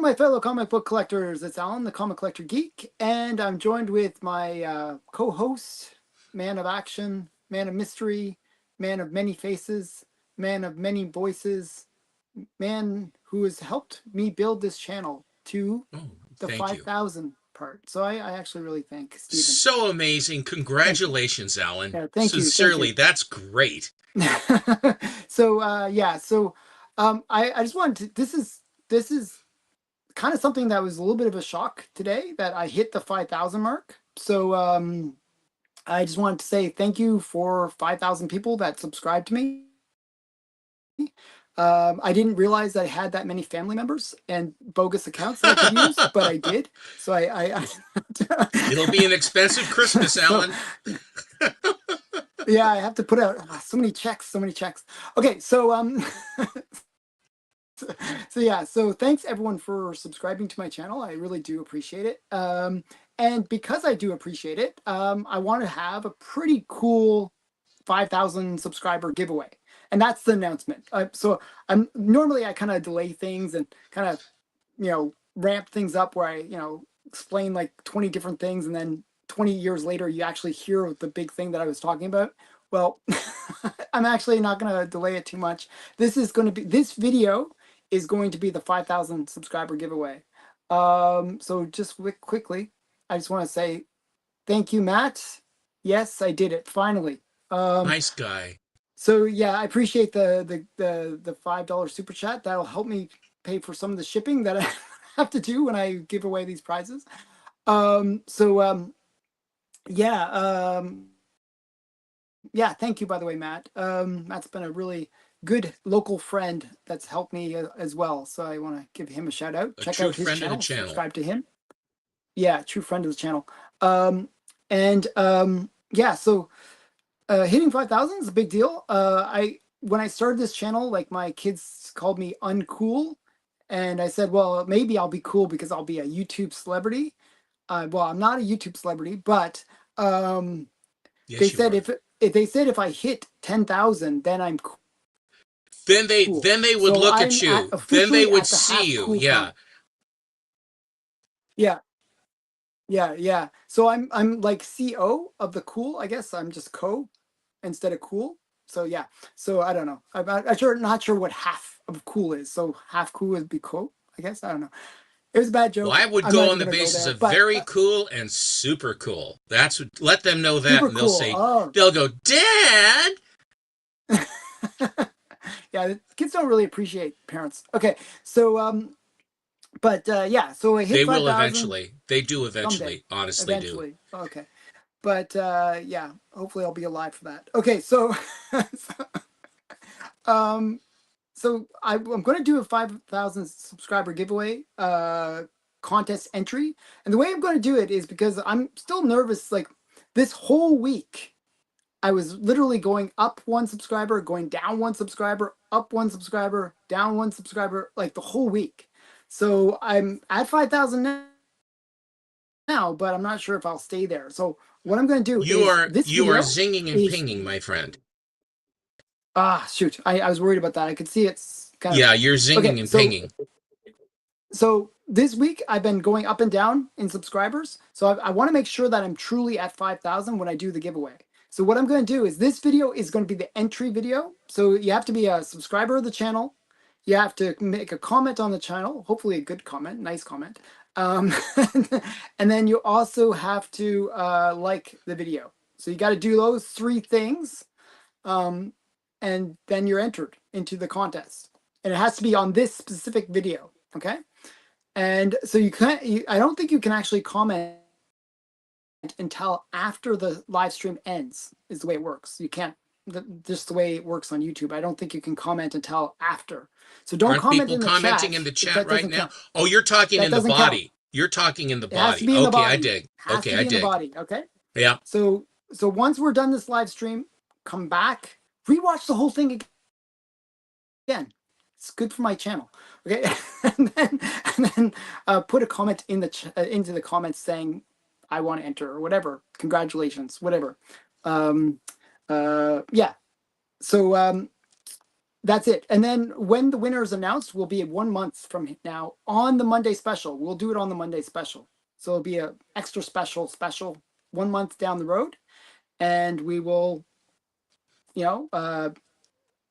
my fellow comic book collectors. It's Alan, the Comic Collector Geek, and I'm joined with my co-host, man of action, man of mystery, man of many faces, man of many voices, man who has helped me build this channel to the Thank you. 5,000 part. So I actually really thank Stephen. So amazing. Thank you. Congratulations, Alan. Yeah, thank you. Thank Sincerely, you. that's great. So yeah, so I just wanted to, this is kind of something that was a little bit of a shock today that I hit the 5,000 mark. So I just wanted to say thank you for 5,000 people that subscribed to me. I didn't realize that I had that many family members and bogus accounts that I could use, but I did. So It'll be an expensive Christmas, so Alan. yeah, I have to put out so many checks, so many checks. Okay, so so yeah, so thanks everyone for subscribing to my channel. I really do appreciate it. And because I do appreciate it, I want to have a pretty cool 5,000 subscriber giveaway. And that's the announcement. So I'm normally I kind of delay things and kind of, ramp things up where I, explain like 20 different things. And then 20 years later, you actually hear the big thing that I was talking about. Well, I'm actually not going to delay it too much. This video is going to be the 5,000 subscriber giveaway. So just quickly, I just want to say thank you, Matt. Yes, I did it finally. Nice guy. So yeah, I appreciate the $5 super chat. That'll help me pay for some of the shipping that I have to do when I give away these prizes. Yeah. Yeah, thank you, by the way, Matt. Matt's been a really good local friend that's helped me as well. So I want to give him a shout out. Check out his channel, subscribe to him. Yeah, true friend of the channel. Yeah, so hitting 5,000 is a big deal. When I started this channel, like my kids called me uncool. And I said, well, maybe I'll be cool because I'll be a YouTube celebrity. Well, I'm not a YouTube celebrity, but Yes, they you said are. if I hit 10,000, then I'm cool. Then they would So look I'm at you. Then they officially would at the see half you. cool Yeah. club. Yeah, yeah. So I'm like CO of the cool. I guess I'm just co instead of cool. So yeah. So I don't know. I'm not sure what half of cool is. So half cool would be cool. I guess I don't know. It was a bad Well, joke. I would I'm go not on even the gonna go basis there. of But very cool and super cool. That's what, let them know that, super and they'll cool. say, Oh. they'll go, Dad. Yeah, the kids don't really appreciate parents. Okay, so but yeah, so I hit They will 5,000 eventually. They do someday, eventually. Honestly, do. eventually. Okay, but yeah, hopefully I'll be alive for that. Okay, so um, so I'm going to do a 5,000 subscriber giveaway contest entry, and the way I'm going to do it is because I'm still nervous. Like this whole week, I was literally going up one subscriber, going down one subscriber, up one subscriber, down one subscriber, like the whole week. So I'm at 5,000 now, but I'm not sure if I'll stay there. So what I'm going to do You is are this you are video zinging and is pinging, my friend. shoot, I was worried about that. I could see it's kind of Yeah, you're okay. zinging and So pinging. this week I've been going up and down in subscribers. So I want to make sure that I'm truly at 5,000 when I do the giveaway. So what I'm going to do is this video is going to be the entry video. So you have to be a subscriber of the channel. You have to make a comment on the channel, hopefully a good comment, nice comment. Um, and then you also have to like the video. So you got to do those three things. And then you're entered into the contest. And it has to be on this specific video. Okay. And so I don't think you can actually comment until after the live stream ends, is the way it works. You can't, just the way it works on YouTube. I don't think you can comment until after. So don't Aren't comment people in the commenting chat in the if chat that right doesn't now? count. Oh, you're talking That in the doesn't count. body. You're talking in the It has to body. be in the Okay, I body. dig. Has Okay, to I be in the dig. body. Okay. Yeah. So once we're done this live stream, come back, rewatch the whole thing again. It's good for my channel. Okay. and then put a comment in into the comments saying I want to enter or whatever. Congratulations, whatever. Yeah. So That's it. And then when the winner is announced, will be 1 month from now on the Monday special. We'll do it on the Monday special. So it'll be a extra special 1 month down the road. And we will,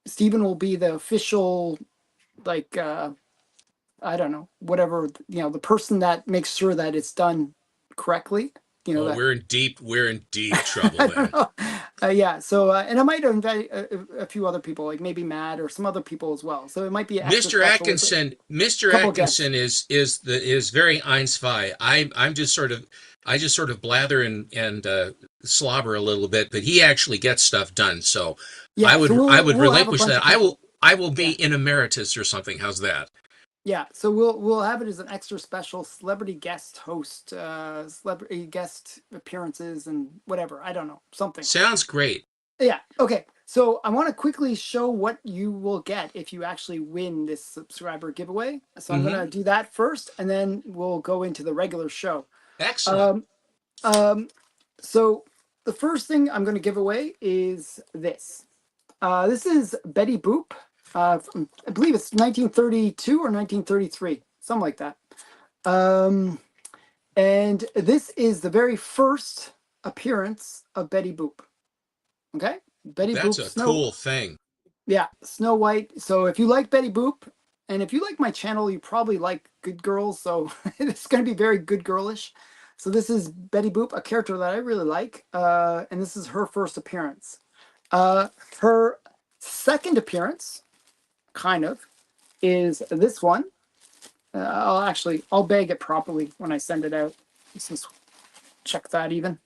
Stephen will be the official, like, I don't know, whatever, the person that makes sure that it's done correctly. Oh, That we're in deep trouble I then. don't know. Yeah. So, and I might invite a few other people, like maybe Matt or some other people as well. So it might be an extra special with a Mr. couple of guests. Atkinson is very Einsfei. I'm just sort of I just sort of blather and slobber a little bit, but he actually gets stuff done. So Yeah. So I would we'll have a relinquish bunch that. of people. I will be Yeah. in emeritus or something. How's that? Yeah. So we'll have it as an extra special celebrity guest host, celebrity guest appearances and whatever. I don't know, something. Sounds great. Yeah. Okay. So I want to quickly show what you will get if you actually win this subscriber giveaway. So I'm going to do that first, and then we'll go into the regular show. Excellent. So the first thing I'm going to give away is this. This is Betty Boop. I believe it's 1932 or 1933, something like that. And this is the very first appearance of Betty Boop. Okay, Betty That's Boop, a cool thing. Yeah, Snow White. So if you like Betty Boop, and if you like my channel, you probably like Good Girls. So it's going to be very good girlish. So this is Betty Boop, a character that I really like, and this is her first appearance. Her second appearance, kind of, is this one. I'll bag it properly when I send it out. Let's just check that even.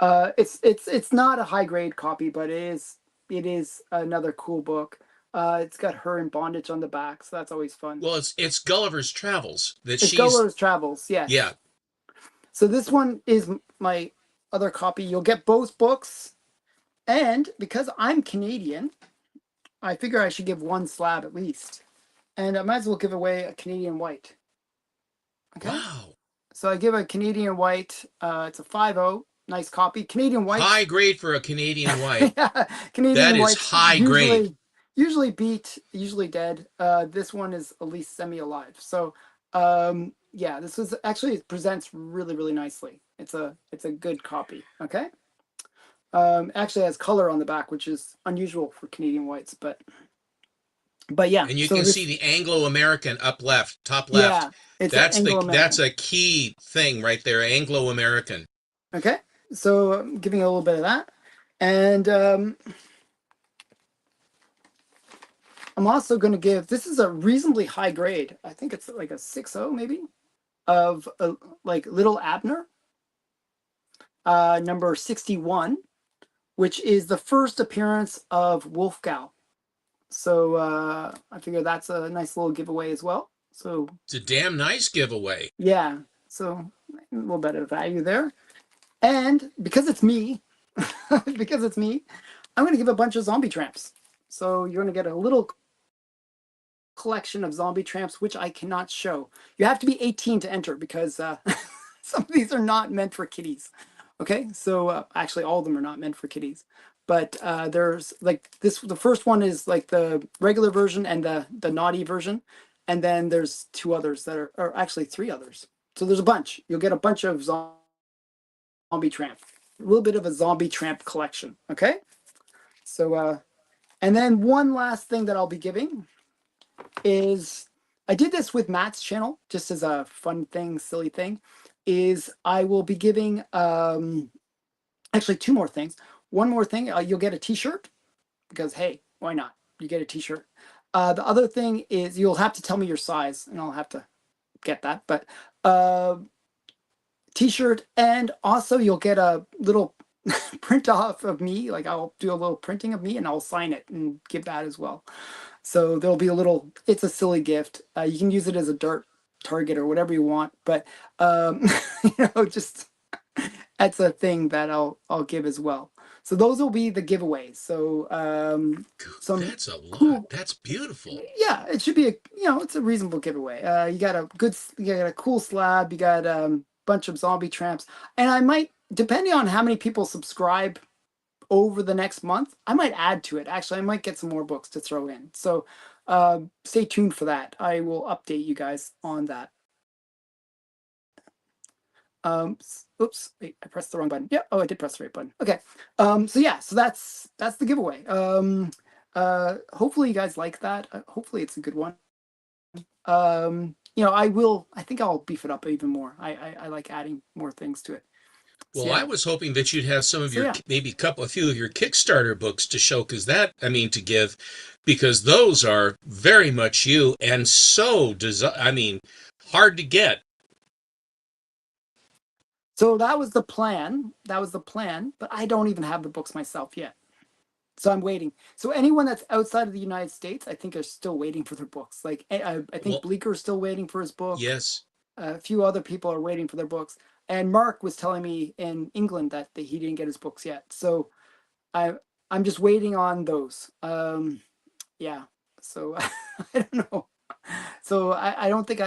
It's not a high grade copy, but it is another cool book. It's got her in bondage on the back, so that's always fun. Well, it's Gulliver's Travels that It's Gulliver's Travels, yes. Yeah. So this one is my other copy. You'll get both books, and because I'm Canadian, I figure I should give one slab at least, and I might as well give away a Canadian White. Okay. Wow. So I give a Canadian White. It's a 5.0. Nice copy. Canadian White. High grade for a Canadian White. Yeah, Canadian That is White's high grade. Usually beat, usually dead. This one is at least semi-alive. So, yeah, this was actually, it presents really, really nicely. It's a good copy. Okay. Actually has color on the back, which is unusual for Canadian Whites, but yeah. And you can see the Anglo-American top left. Yeah, it's Anglo-American. That's a key thing right there, Anglo-American. Okay, so I'm giving a little bit of that, and I'm also going to give. This is a reasonably high grade. I think it's like a 6.0 maybe, of like Little Abner, number 61, which is the first appearance of Wolfgal. So I figure that's a nice little giveaway as well. So it's a damn nice giveaway. Yeah, so a little bit of value there. And because it's me, I'm going to give a bunch of zombie tramps. So you're going to get a little collection of zombie tramps, which I cannot show. You have to be 18 to enter because some of these are not meant for kiddies. Okay, so actually all of them are not meant for kiddies. But there's like this, the first one is like the regular version and the naughty version. And then there's two others that are, or actually three others. So there's a bunch. You'll get a bunch of zombie tramp, a little bit of a zombie tramp collection. Okay, so and then one last thing that I'll be giving is, I did this with Matt's channel just as a fun thing, silly thing, is I will be giving actually two more things. One more thing, you'll get a t-shirt because hey, why not? You get a t-shirt. The other thing is you'll have to tell me your size and I'll have to get that, but t-shirt, and also you'll get a little print off of me. Like I'll do a little printing of me and I'll sign it and give that as well. So there'll be a little, it's a silly gift. You can use it as a dart target or whatever you want, but just that's a thing that I'll give as well. So those will be the giveaways. So that's a lot. Cool, that's beautiful. Yeah, it should be it's a reasonable giveaway. You got a cool slab. You got a bunch of zombie tramps, and I might, depending on how many people subscribe over the next month, I might add to it. Actually, I might get some more books to throw in. So stay tuned for that. I will update you guys on that. Oops, wait, I pressed the wrong button. Yeah, oh, I did press the right button. Okay. So yeah, so that's the giveaway. Hopefully you guys like that. Hopefully it's a good one. You know, I think I'll beef it up even more. I like adding more things to it. So, Well, yeah. I was hoping that you'd have some of So your yeah. maybe a few of your Kickstarter books to show, because that, I mean, to give, because those are very much you and so I mean, hard to get. So that was the plan. That was the plan, but I don't even have the books myself yet. So I'm waiting. So anyone that's outside of the United States, I think are still waiting for their books. Like I think Well, Bleeker's still waiting for his book. yes. A few other people are waiting for their books. And Mark was telling me in England that he didn't get his books yet. So I I'm just waiting on those. Yeah. So I don't know. So I don't think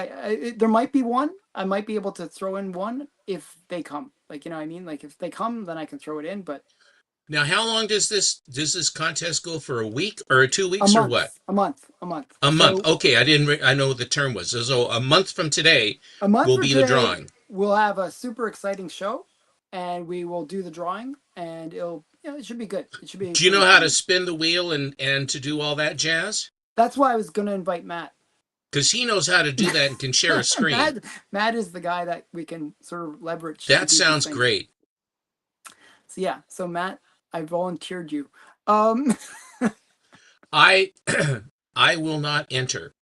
there might be one. I might be able to throw in one if they come. Like, you know what I mean? Like if they come, then I can throw it in, but Now, how long does this contest go for? A week or 2 weeks a or what? month, a month, a month. A month. So Okay, I know what the term was. So a month from today a month will from be the today, drawing. we'll have a super exciting show and we will do the drawing and it should be good. It should be Do you pretty know how to fun. spin the wheel and to do all that jazz? That's why I was going to invite Matt. Because he knows how to do that and can share a screen. Matt is the guy that we can sort of leverage to That do these sounds things. great. So yeah, so Matt, I volunteered you. Um, I I will not enter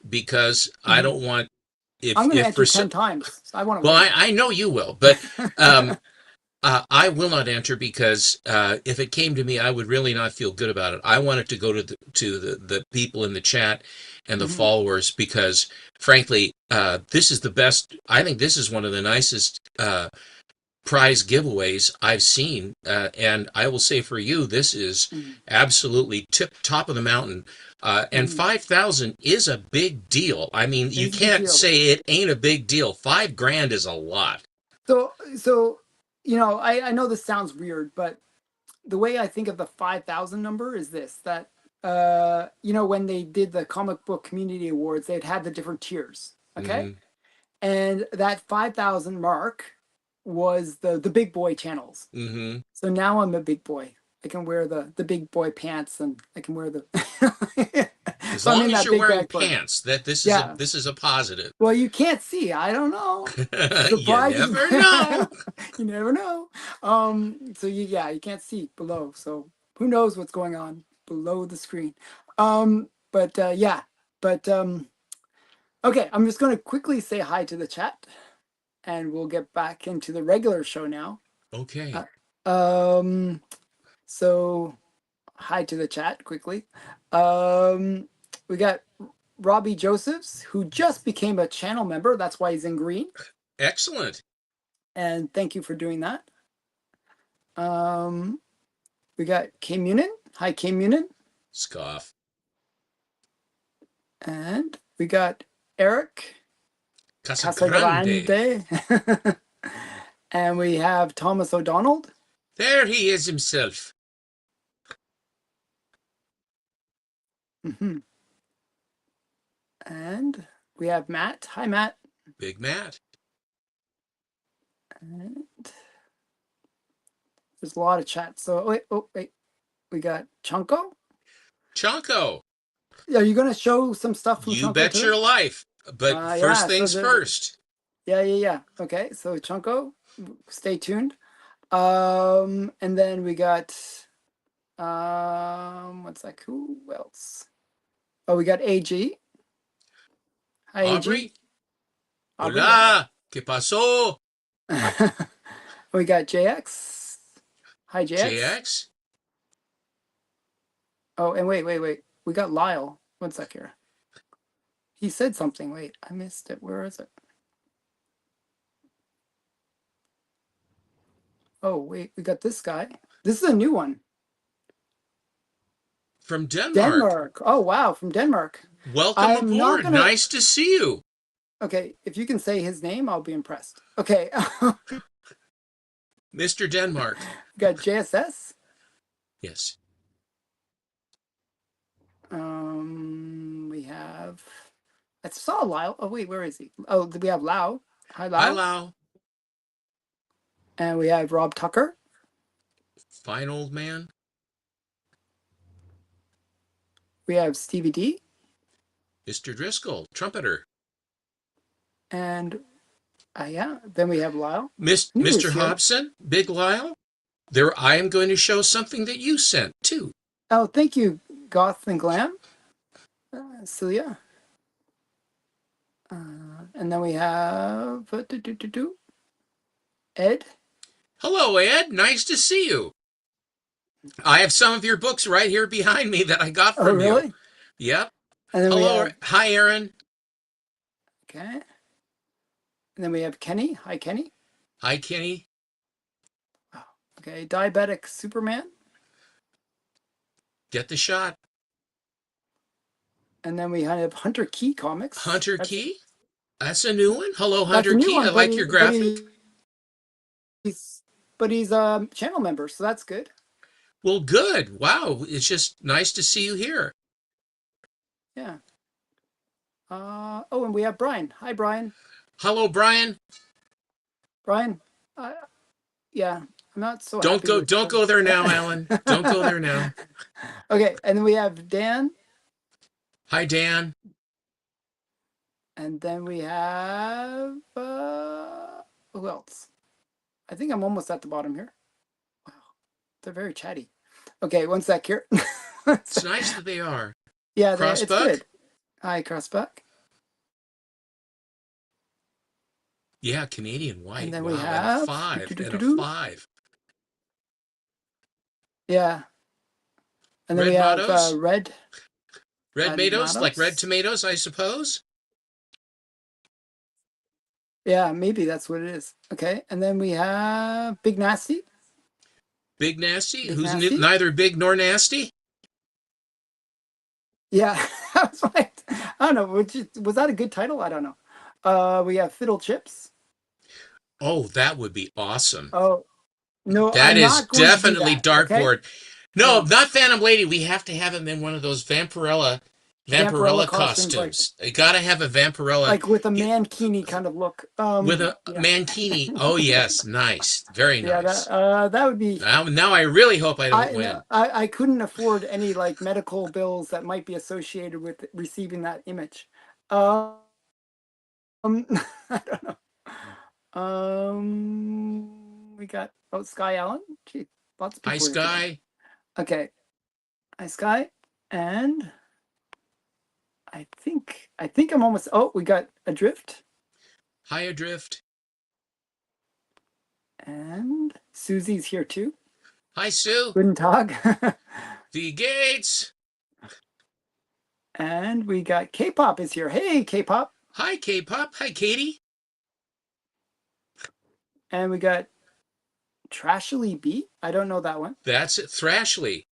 because I don't want I'm going to if for enter 10 times. So I want to well, win. I know you will, but I will not enter because if it came to me, I would really not feel good about it. I want it to go to the people in the chat and the Mhm. followers because, frankly, this is the best. I think this is one of the nicest prize giveaways I've seen, and I will say for you, this is Mhm. absolutely top of the mountain. And Mhm. 5,000 is a big deal. I mean, It you is a big can't deal. say it ain't a big deal. 5 grand is a lot. So you know, I know this sounds weird, but the way I think of the 5,000 number is this: that you know, when they did the comic book community awards, they'd had the different tiers. Okay, Hmm. and that 5,000 mark was the big boy channels. Hmm. So now I'm a big boy. I can wear the big boy pants and I can wear the As so I'm long in as that you're big wearing bag club. pants, that Yeah. this is a positive. Well, you can't see. I don't know. You Surprise, never surprise. know. You never know. So yeah, you can't see below. So who knows what's going on below the screen. But yeah. But okay, I'm just gonna quickly say hi to the chat and we'll get back into the regular show now. Uh, Okay. um so hi to the chat quickly. We got Robbie Josephs, who just became a channel member. That's why he's in green. Excellent. And thank you for doing that. Um, we got K Munin. Hi, K Munin. Scoff. And we got Eric Casagrande. Casagrande. And we have Thomas O'Donnell. There he is himself. Mhm. And we have Matt. Hi, Matt. Big Matt. And there's a lot of chat. So wait. We got Chunko. Chonko. Are you going to show some stuff from You Chunko bet today? your life. But first Yeah. So things first. yeah. Okay. So Chunko, stay tuned. And then we got what's that? Who else? Oh, we got AG. Hi, AG. Aubrey. Aubrey. Yeah. Hola. ¿Qué pasó? We got JX. Hi, JX. JX. Oh, and wait. We got Lyle. One sec here. He said something. Wait, I missed it. Where is it? Oh, wait. We got this guy. This is a new one. From Denmark. Denmark. Oh, wow. From Denmark. Welcome I'm not aboard. going to. Nice to see you. Okay. If you can say his name, I'll be impressed. Okay. Mr. Denmark. We got JSS. Yes. We have. I saw Lyle. Oh wait, where is he? Oh, we have Lau. Hi, Hi, Lau. Lau. And we have Rob Tucker. Fine old man. We have Stevie D. Mr. Driscoll, trumpeter. And yeah, then we have Lyle. New is Mr. here. Hobson, Big Lyle. There, I am going to show something that you sent too. Oh, thank you, Goth and Glam. Celia. And then we have Ed. Hello, Ed. Nice to see you. I have some of your books right here behind me that I got Oh, from you. really? Yep. And then Hello. we have. Hi, Aaron. Okay. And then we have Kenny. Hi, Kenny. Hi, Kenny. Oh, okay. Diabetic Superman. Get the shot. And then we have Hunter Key Comics. Hunter Key. That's a new one. Hello, Hunter That's a new Key. one, I like your graphic. He's a channel member, so that's good. Well, good. Wow. It's just nice to see you here. Yeah. Oh, and we have Brian. Hi, Brian. Hello, Brian. Brian. Yeah, I'm not so Don't happy. Don't go there now, Alan. Don't go there now. Okay, and then we have Dan. Hi, Dan. And then we have who else? I think I'm almost at the bottom here. Wow, they're very chatty. Okay, one sec here. It's nice that they are. Yeah, it's Crossbuck. good. Hi, Crossbuck. Yeah, Canadian White. And then wow, we have and a 5. Yeah. And then Red we have Matos? Red Tomatoes, like Matos? red tomatoes, I suppose. Yeah, maybe that's what it is. Okay, and then we have Big Nasty. Big Nasty, Big who's Nasty? neither big nor nasty. Yeah, that's right. I don't know. Was that a good title? I don't know. We have Fiddle Chips. Oh, that would be awesome. Oh no, That I'm is not going definitely to do that, dartboard. okay? No, No. not Phantom Lady. We have to have him in one of those Vampirella costumes. You gotta have a Vampirella like with a mankini kind of look. with a Yeah. mankini. Oh yes, nice, very Yeah, nice. that would be. Now I really hope I don't win. I couldn't afford any like medical bills that might be associated with receiving that image. I don't know. We got Sky Allen. Gee, lots of people. Hi, here Sky. today. Okay, hi Sky, and I think I'm almost. Oh, we got Adrift. Hi, Adrift. And Susie's here too. Hi, Sue. Guten Tag. The Gates. And we got K-pop is here. Hey, K-pop. Hi, K-pop. Hi, Katie. And we got Trashly B. I don't know that one. That's it. Thrashly.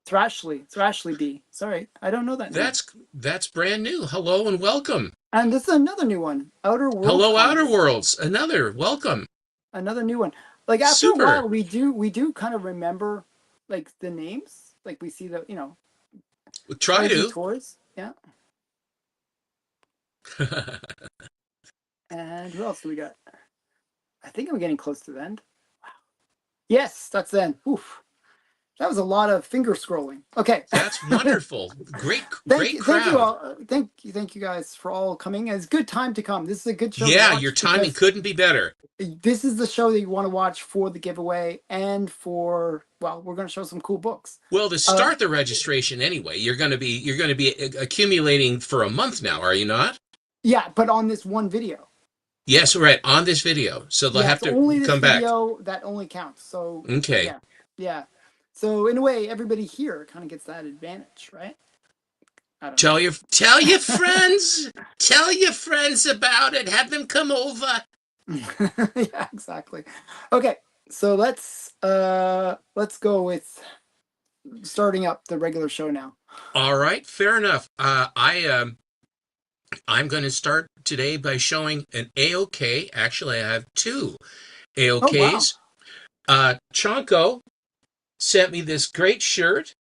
Thrashly B. Sorry, I don't know that name. That's brand new. Hello and welcome. And this is another new one. Outer Worlds. Hello, Comics. Outer Worlds. Another welcome. Another new one. Like after Super. a while, we do kind of remember like the names. Like we see the We'll try to. Tours. Yeah. And who else do we got? I think I'm getting close to the end. Wow. Yes, that's the end. Oof. That was a lot of finger scrolling. Okay. That's wonderful. Great crowd. Thank you all. Thank you guys for all coming. It's a good time to come. This is a good show. Yeah, your timing couldn't be better. This is the show that you want to watch for the giveaway and for we're going to show some cool books. Well, to start the registration anyway, you're going to be accumulating for a month now, are you not? Yeah, but on this one video. Yes, right, on this video. So they'll have to only come back. Video that only counts. So okay. Yeah. So in a way, everybody here kind of gets that advantage, right? Tell your friends. Tell your friends about it. Have them come over. Yeah, exactly. Okay, so let's go with starting up the regular show now. All right, fair enough. I'm going to start today by showing an AOK. Actually, I have 2 AOKs. Oh, wow. Chonko sent me this great shirt.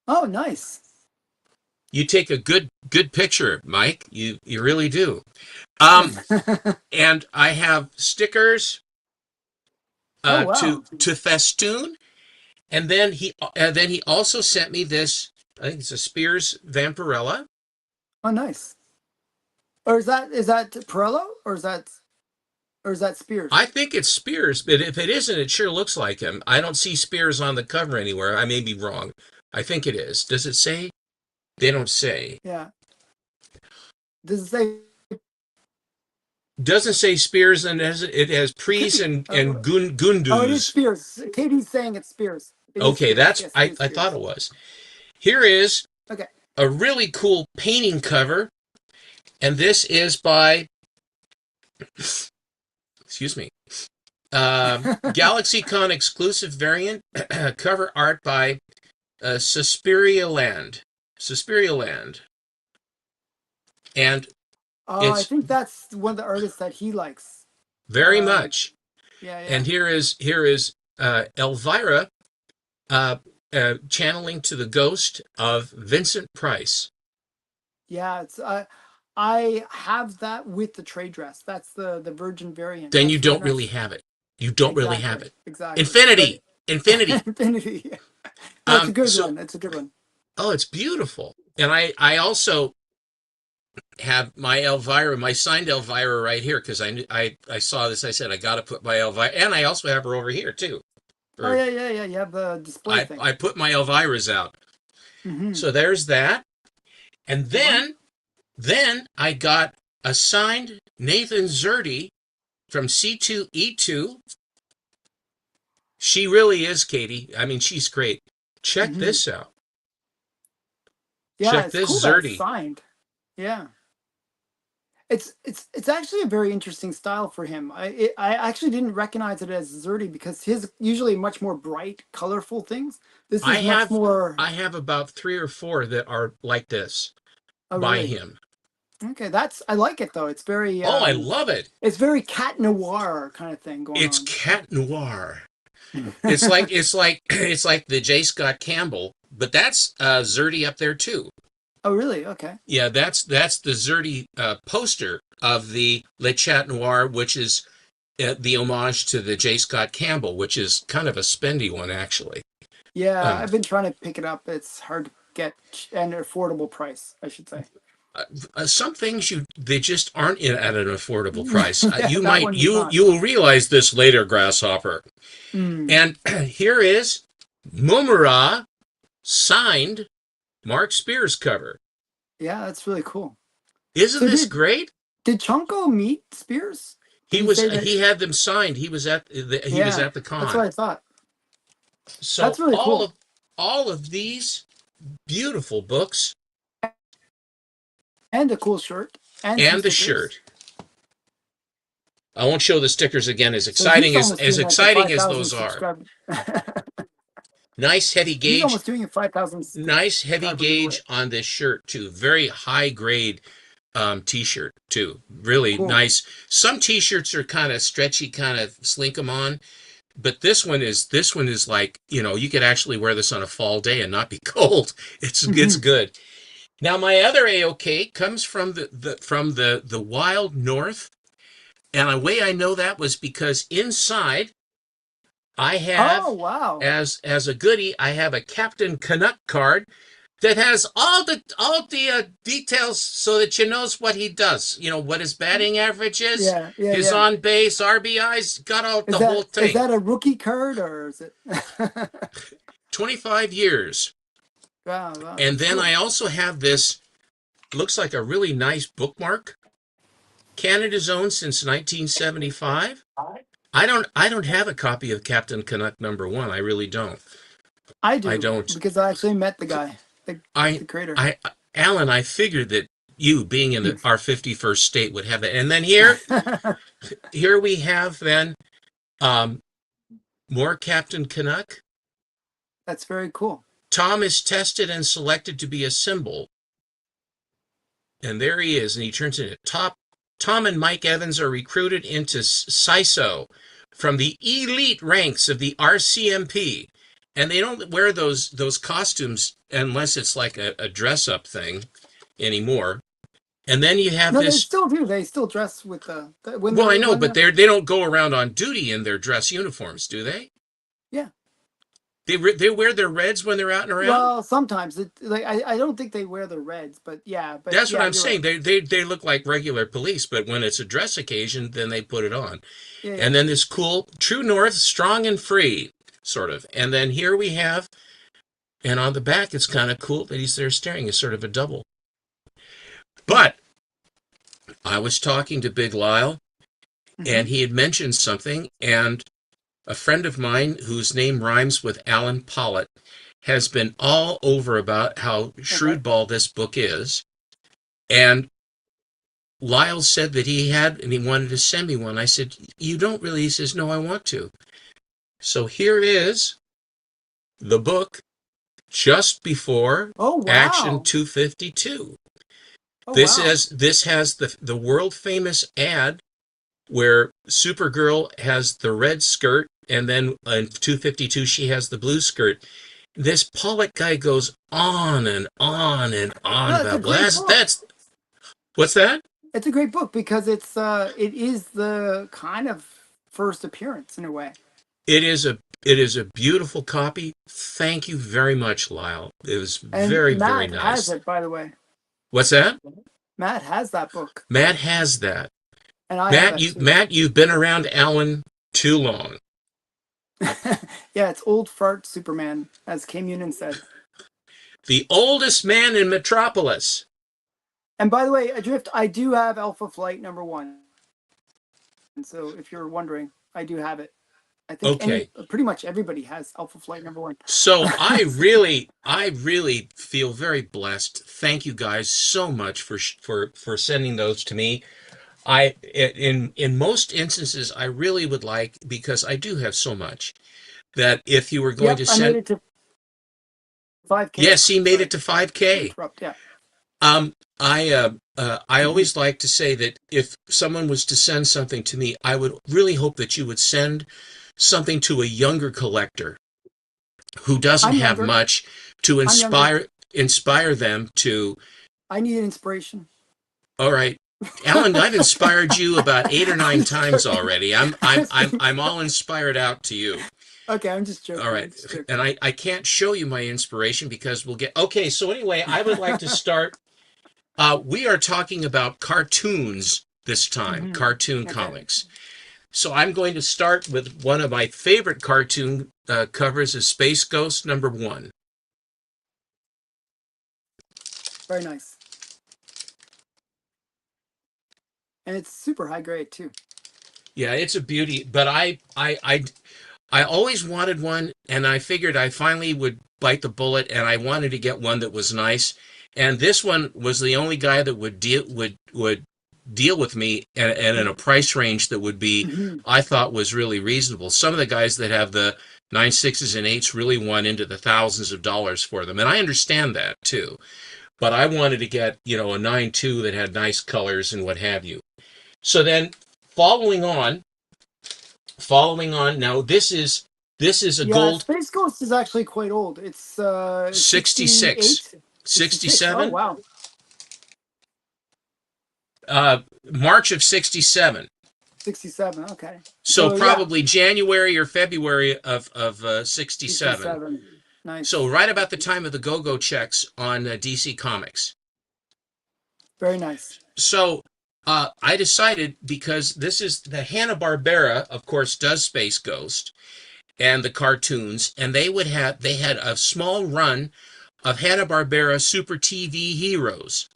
Oh, nice. You take a good picture, Mike. You really do. Um, and I have stickers Oh, wow. to festoon, and then he also sent me this. I think it's a Spears Vampirella. Oh, nice. Or is that Perello or is that Spears? I think it's Spears, but if it isn't, it sure looks like him. I don't see Spears on the cover anywhere. I may be wrong. I think it is. Does it say? They don't say. Yeah. Does it say? Doesn't say Spears, and it has It could Priest be. and Oh, it is Gunduz. Spears. Katie's saying it's Spears. It is Okay, Spears. that's Yes, it I, is I thought Spears. it was. Here is Okay. a really cool painting cover, and this is by, excuse me, GalaxyCon exclusive variant cover art by Suspiria Land. Suspiria Land. And Oh, I it's think that's one of the artists that he likes. very much. Yeah, yeah. And here is Elvira channeling to the ghost of Vincent Price. Yeah, it's I have that with the trade dress. That's the Virgin variant. Then That's you very don't really nice. have it. You don't really have Exactly. it. Exactly. But Infinity. Infinity. Infinity. No, it's a good So one. It's a good one. oh, it's beautiful. And I also have my Elvira, my signed Elvira right here because I saw this. I said I got to put my Elvira, and I also have her over here too. Oh Or yeah, yeah, yeah. You have the display thing. I put my Elviras out. Mm-hmm. So there's that. And Wow. then I got a signed Nathan Zerdy from C2E2. She really is, Katie. I mean, she's great. Check Mm-hmm. this out. Yeah, Check it's this cool that it's Zerdy. signed. Yeah. It's actually a very interesting style for him. I actually didn't recognize it as Zerdy because his usually much more bright, colorful things. This I is much have more. I have about 3 or 4 that are like this Oh, by really? him. Okay, I like it though. Oh, I love it. it's very cat noir kind of thing going It's on. cat noir. It's like the J. Scott Campbell, but that's Zerdy up there too. Oh, really? Okay. Yeah, that's the Zerdy poster of the Le Chat Noir, which is the homage to the J. Scott Campbell, which is kind of a spendy one actually. Yeah, Um, I've been trying to pick it up. It's hard to get an affordable price, I should say. some things they just aren't at an affordable price. Yeah, You that might one is not. you will realize this later, Grasshopper. Mm. And here is Mumura signed Mark Spears cover. Yeah, that's really cool. Isn't So this great? did Chunko meet Spears? Did He he was say that? he had them signed. He was Yeah, at the that's what con. I thought. That's So really all cool. of all of these beautiful books And a cool shirt and some and the stickers. shirt. I won't show the stickers again. As So he's exciting as almost doing like the exciting as 5,000 those are. subscriber. Nice heavy He's gauge. almost doing a 5,000 Nice heavy subscriber giveaway. gauge on this shirt too. Very high grade t-shirt too. Really Cool. nice. Some t-shirts are kind of stretchy, kind of slink them on, but this one is like, you could actually wear this on a fall day and not be cold. It's good. Now my other AOK comes from the wild north, and the way I know that was because inside I Oh, have wow. as a goodie, I have a Captain Canuck card that has all the details so that you knows what he does. What his batting average is, Yeah, yeah, his yeah. on base, RBIs, got all Is the whole that thing. a rookie card or is it? 25 years. Wow, wow, And that's then cool. I also have this, looks like a really nice bookmark. Canada's own since 1975. I don't have a copy of Captain Canuck #1. I really don't. I I do don't. because I actually met the guy, I the creator. I Alan, I figured that you being in our 51st state would have it. And then here we have then um more Captain Canuck. That's very cool. Tom is tested and selected to be a symbol. And there he is, and he turns into Tom and Mike Evans are recruited into CISO from the elite ranks of the RCMP and they don't wear those costumes unless it's like a dress up thing anymore. And then you have No, they this. still do. They still dress with when Well, I they're know, when but they're they don't go around on duty in their dress uniforms, do they? yeah. They wear their reds when they're out and around. Well, sometimes I don't think they wear the reds, but That's what I'm you're saying. right. They look like regular police, but when it's a dress occasion, then they put it on. Yeah, yeah. And then this cool True North, strong and free, sort of. And then here we have, and on the back, it's kind of cool that he's there staring. It's sort of a double. But I was talking to Big Lyle, Mm-hmm. and he had mentioned something, and a friend of mine whose name rhymes with Alan Pollitt has been all over about how Okay. shrewdball this book is. And Lyle said that he had, and he wanted to send me one. I said, "You don't really?" He says, "No, I want to." So here is the book just before Oh Action wow. 252. Oh wow. This has the world famous ad where Supergirl has the red skirt, and then in 252 she has the blue skirt. This Pollock guy goes on and on and on No, it's a about, well, great book. that's what's that? It's a great book because it is the kind of first appearance in a way. It is a beautiful copy. Thank you very much, Lyle. It was And very, very Matt has nice. it, by the way. What's that? Matt has that book, Matt has that. and I have it too. Matt, you've been around Alan too long. Yeah, it's old fart Superman, as Cam Noonan said. The oldest man in Metropolis. And by the way, Adrift, I do have Alpha Flight #1. And so if you're wondering, I do have it. I think Okay. pretty much everybody has Alpha Flight #1. So I really feel very blessed. Thank you guys so much for sending those to me. In most instances, I really would like, because I do have so much, that if you were going Yep, to I made send, it to 5K. yes, he made it Sorry to to 5K. interrupt. Yeah. I Hmm. always like to say that if someone was to send something to me, I would really hope that you would send something to a younger collector who doesn't I'm have younger. much to I'm younger. inspire them to. I need inspiration. All right, Alan, I've inspired you about 8 or 9 I'm just times joking. already. I'm all inspired out to you. Okay, I'm just All joking. right, I'm just joking. and I can't show you my inspiration because we'll get okay. So anyway, I would like to start. We are talking about cartoons this time, Hmm. cartoon Okay, comics. So I'm going to start with one of my favorite cartoon covers is Space Ghost #1. very nice. And it's super high grade too. Yeah, it's a beauty, but I always wanted one, and I figured I finally would bite the bullet, and I wanted to get one that was nice. And this one was the only guy that would deal with me, and in a price range that would be, Hmm. I thought, was really reasonable. Some of the guys that have the 9.6s and 8s really want into the thousands of dollars for them, and I understand that too. But I wanted to get, a 9.2 that had nice colors and what have you. So then, following on, now this is a Yeah, gold Space Ghost is actually quite old. It's 66, 68, 66. Oh 67, wow, March of 67. 67. Okay, So so yeah, probably January or February of 67. 67. So Nice, right about the time of the Go-Go checks on DC Comics. very nice. So I decided, because this is the Hanna-Barbera, of course, does Space Ghost and the cartoons, and they had a small run of Hanna-Barbera Super TV Heroes.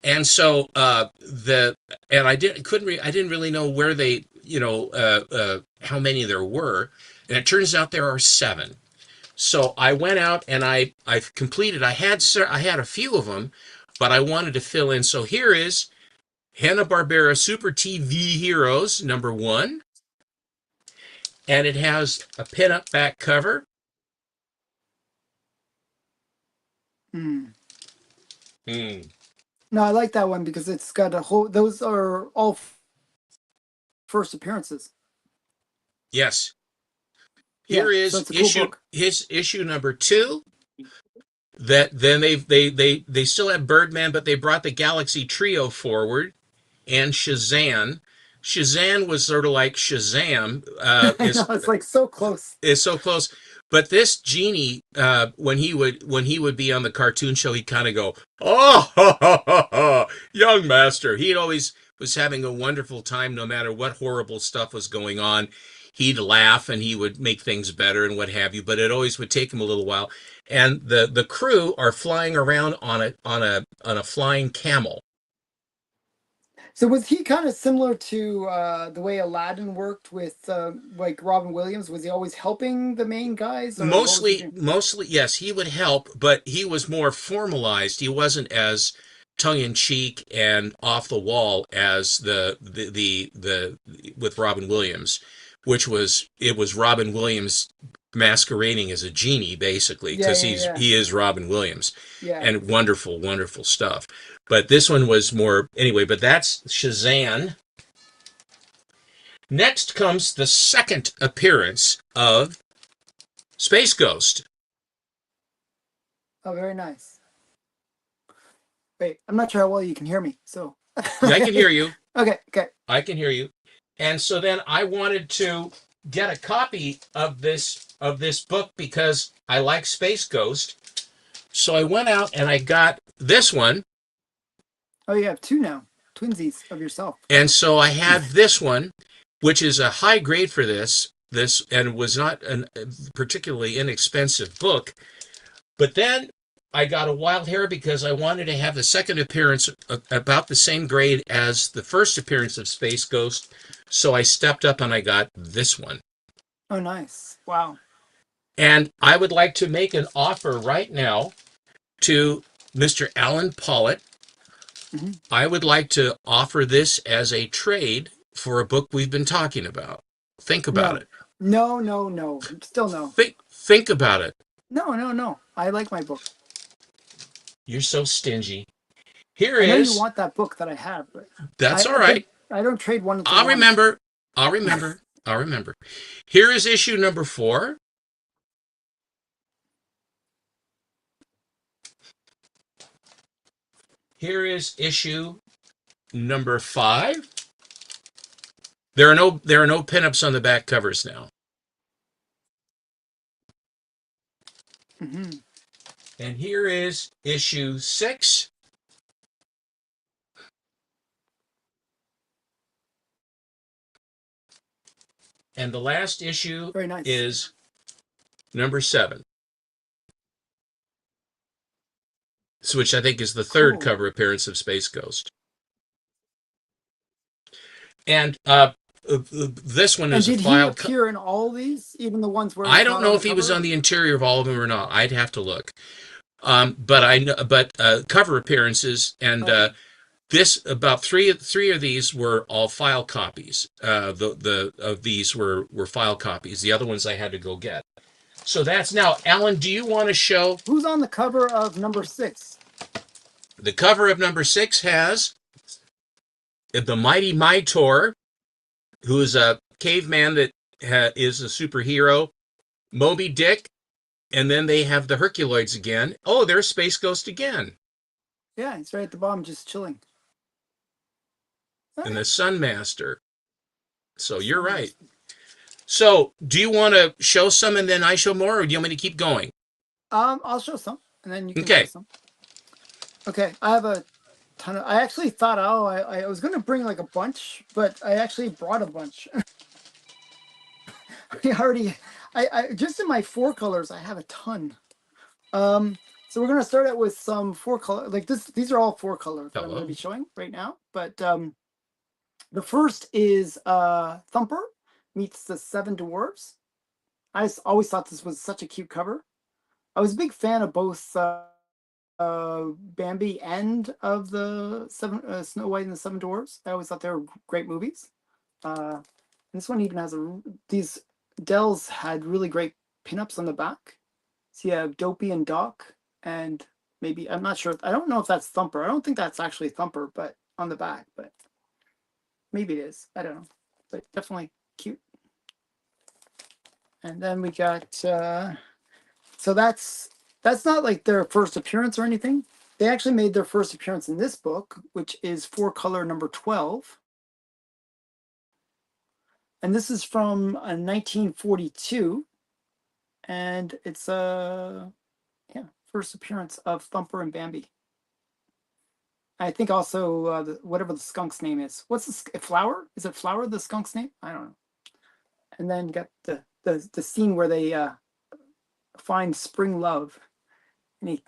And so the and I didn't really know where they, how many there were, and it turns out there are 7. So I went out and I completed. I had a few of them, but I wanted to fill in. So here is Hanna-Barbera Super TV Heroes #1, and it has a pin-up back cover. Hmm. Mm, No, I like that one because it's got a whole. Those are all first appearances. yes. Yeah, Here so is it's a cool book. his issue number 2. That then they still have Birdman, but they brought the Galaxy Trio forward and Shazam. Shazam was sort of like Shazam, I know, it's like so close. is so close. But this genie, when he would be on the cartoon show, he'd kind of go, "Oh, ha, ha, ha, ha, young master." He always was having a wonderful time, no matter what horrible stuff was going on. He'd laugh and he would make things better and what have you. But it always would take him a little while. And the crew are flying around on a flying camel. So was he kind of similar to the way Aladdin worked with like Robin Williams? Was he always helping the main guys, or what was he doing? Mostly, yes, he would help, but he was more formalized. He wasn't as tongue in cheek and off the wall as the with Robin Williams, which was it was Robin Williams masquerading as a genie basically Yeah, because yeah, yeah, he is Robin Williams, yeah. and wonderful stuff. But this one was more anyway. But that's Shazam. Next comes the second appearance of Space Ghost. Oh, very nice. Wait, I'm not sure how well you can hear me. So I can hear you. okay, okay. I can hear you. And so then I wanted to get a copy of this book because I like Space Ghost. So I went out and I got this one. Oh, you have two now, twinsies of yourself. And so I had this one, which is a high grade for this and was not a particularly inexpensive book. But then I got a wild hair because I wanted to have the second appearance about the same grade as the first appearance of Space Ghost. So I stepped up and I got this one. Oh, nice. Wow. And I would like to make an offer right now to Mr. Alan Pollitt. Mm-hmm. I would like to offer this as a trade for a book we've been talking about. Think about it. No. Still no. Think about it. No. I like my book. You're so stingy. I know you want that book that I have, but that's all right. I don't trade one. I'll remember. Here is issue number 4. Here is issue number 5. There are no pinups on the back covers now. Mm-hmm. And here is issue 6. And the last issue Very nice. is number 7. Which I think is the third cover appearance of Space Ghost. And this one is and a file. Did he appear in all these, even the ones where I don't know if he was on the interior of all of them or not. I'd have to look. But I know, cover appearances and this about three of these were all file copies. Of these were file copies. The other ones I had to go get. So that's now, Alan. Do you want to show who's on the cover of number 6? The cover of number 6 has the mighty Mytor, who is a caveman that is a superhero, Moby Dick, and then they have the Herculoids again. Oh, there's Space Ghost again. Yeah, he's right at the bottom, just chilling. And the Sunmaster. So you're right. So, do you want to show some and then I show more, or do you want me to keep going? I'll show some, and then you can show some. Okay, I have a ton of. I actually thought, I was going to bring like a bunch, but I actually brought a bunch. I just in my 4 colors, I have a ton. So we're going to start out with some 4 color, like this. These are all 4 colors that I'm going to be showing right now. But the first is Thumper meets the 7 Dwarves. I always thought this was such a cute cover. I was a big fan of both Bambi and of the Snow White and the 7 Dwarves. I always thought they were great movies. This one even has these Dells had really great pinups on the back. So you have Dopey and Doc, and maybe I'm not sure. I don't know if that's Thumper. I don't think that's actually Thumper, but on the back, but maybe it is. I don't know, but definitely cute. And then we got so that's not like their first appearance or anything. They actually made their first appearance in this book, which is Four Color number 12. And this is from 1942. And it's yeah, first appearance of Thumper and Bambi. I think also whatever the skunk's name is. What's the Flower? Is it Flower the skunk's name? I don't know. And then got the scene where they find spring love, and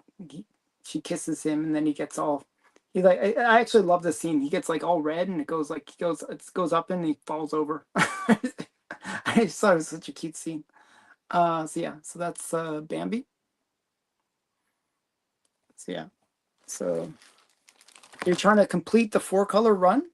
she kisses him, and then he gets all. He like I actually love this scene. He gets like all red, and it goes up and he falls over. I just thought it was such a cute scene. So yeah, so that's Bambi. So yeah, so you're trying to complete the Four Color run.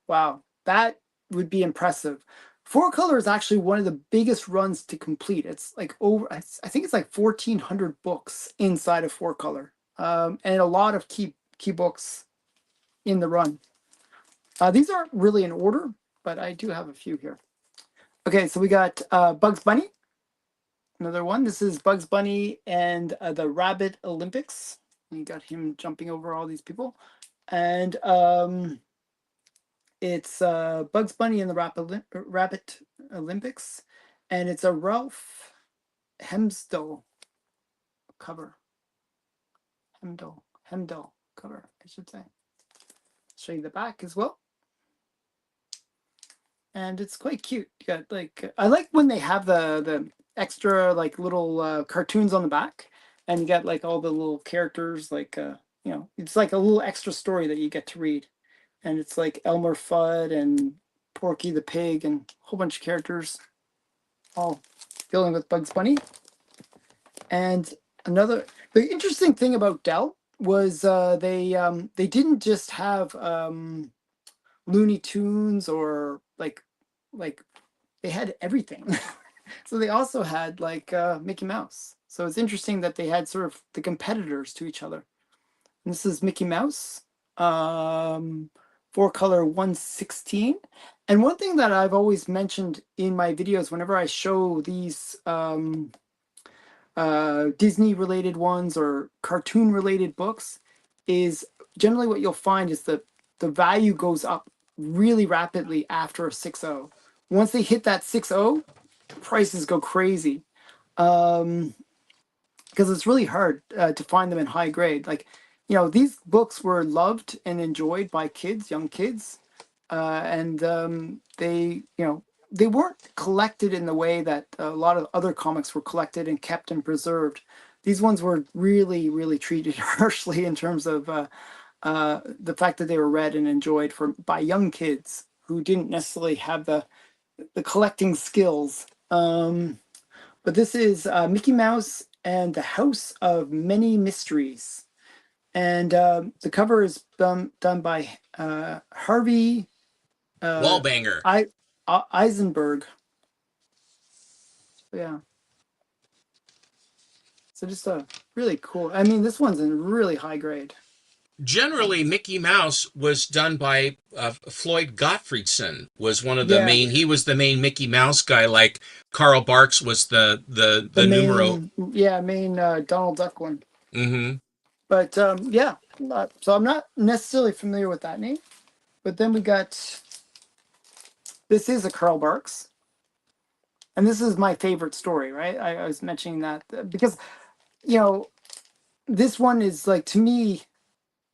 Wow, that would be impressive. Four Color is actually one of the biggest runs to complete. It's like over, I think it's like 1,400 books inside of Four Color, and a lot of key books in the run. These aren't really in order, but I do have a few here. Okay, so we got Bugs Bunny, another one. This is Bugs Bunny and the Rabbit Olympics. You got him jumping over all these people, and it's Bugs Bunny and the Rabbit Olympics, and it's a Ralph Hemsdall cover. Hemdall cover, I should say. Show you the back as well. And it's quite cute. You got like, I like when they have the extra like little cartoons on the back, and you got like all the little characters, like you know, it's like a little extra story that you get to read. And it's like Elmer Fudd and Porky the Pig and a whole bunch of characters all dealing with Bugs Bunny. And the interesting thing about Dell was they didn't just have Looney Tunes or like they had everything. So they also had like Mickey Mouse. So it's interesting that they had sort of the competitors to each other. And this is Mickey Mouse, Four Color 116. And one thing that I've always mentioned in my videos whenever I show these Disney related ones or cartoon related books is generally what you'll find is that the value goes up really rapidly after a 6.0. Once they hit that 6.0, prices go crazy. Because it's really hard to find them in high grade. Like, you know, these books were loved and enjoyed by kids, young kids, and they, you know, they weren't collected in the way that a lot of other comics were collected and kept and preserved. These ones were really, really treated harshly in terms of the fact that they were read and enjoyed by young kids who didn't necessarily have the collecting skills. But this is Mickey Mouse and the House of Many Mysteries. And the cover is done by Harvey Wallbanger. Eisenberg. Yeah. So just a really cool. I mean, this one's in really high grade. Generally, Mickey Mouse was done by Floyd Gottfriedson. Was one of the Yeah. main. He was the main Mickey Mouse guy. Like Carl Barks was the numero. Main Donald Duck one. Mm-hmm. But yeah, so I'm not necessarily familiar with that name. But then we got, this is a Carl Barks. And this is my favorite story, right? I was mentioning that because, you know, this one is like, to me,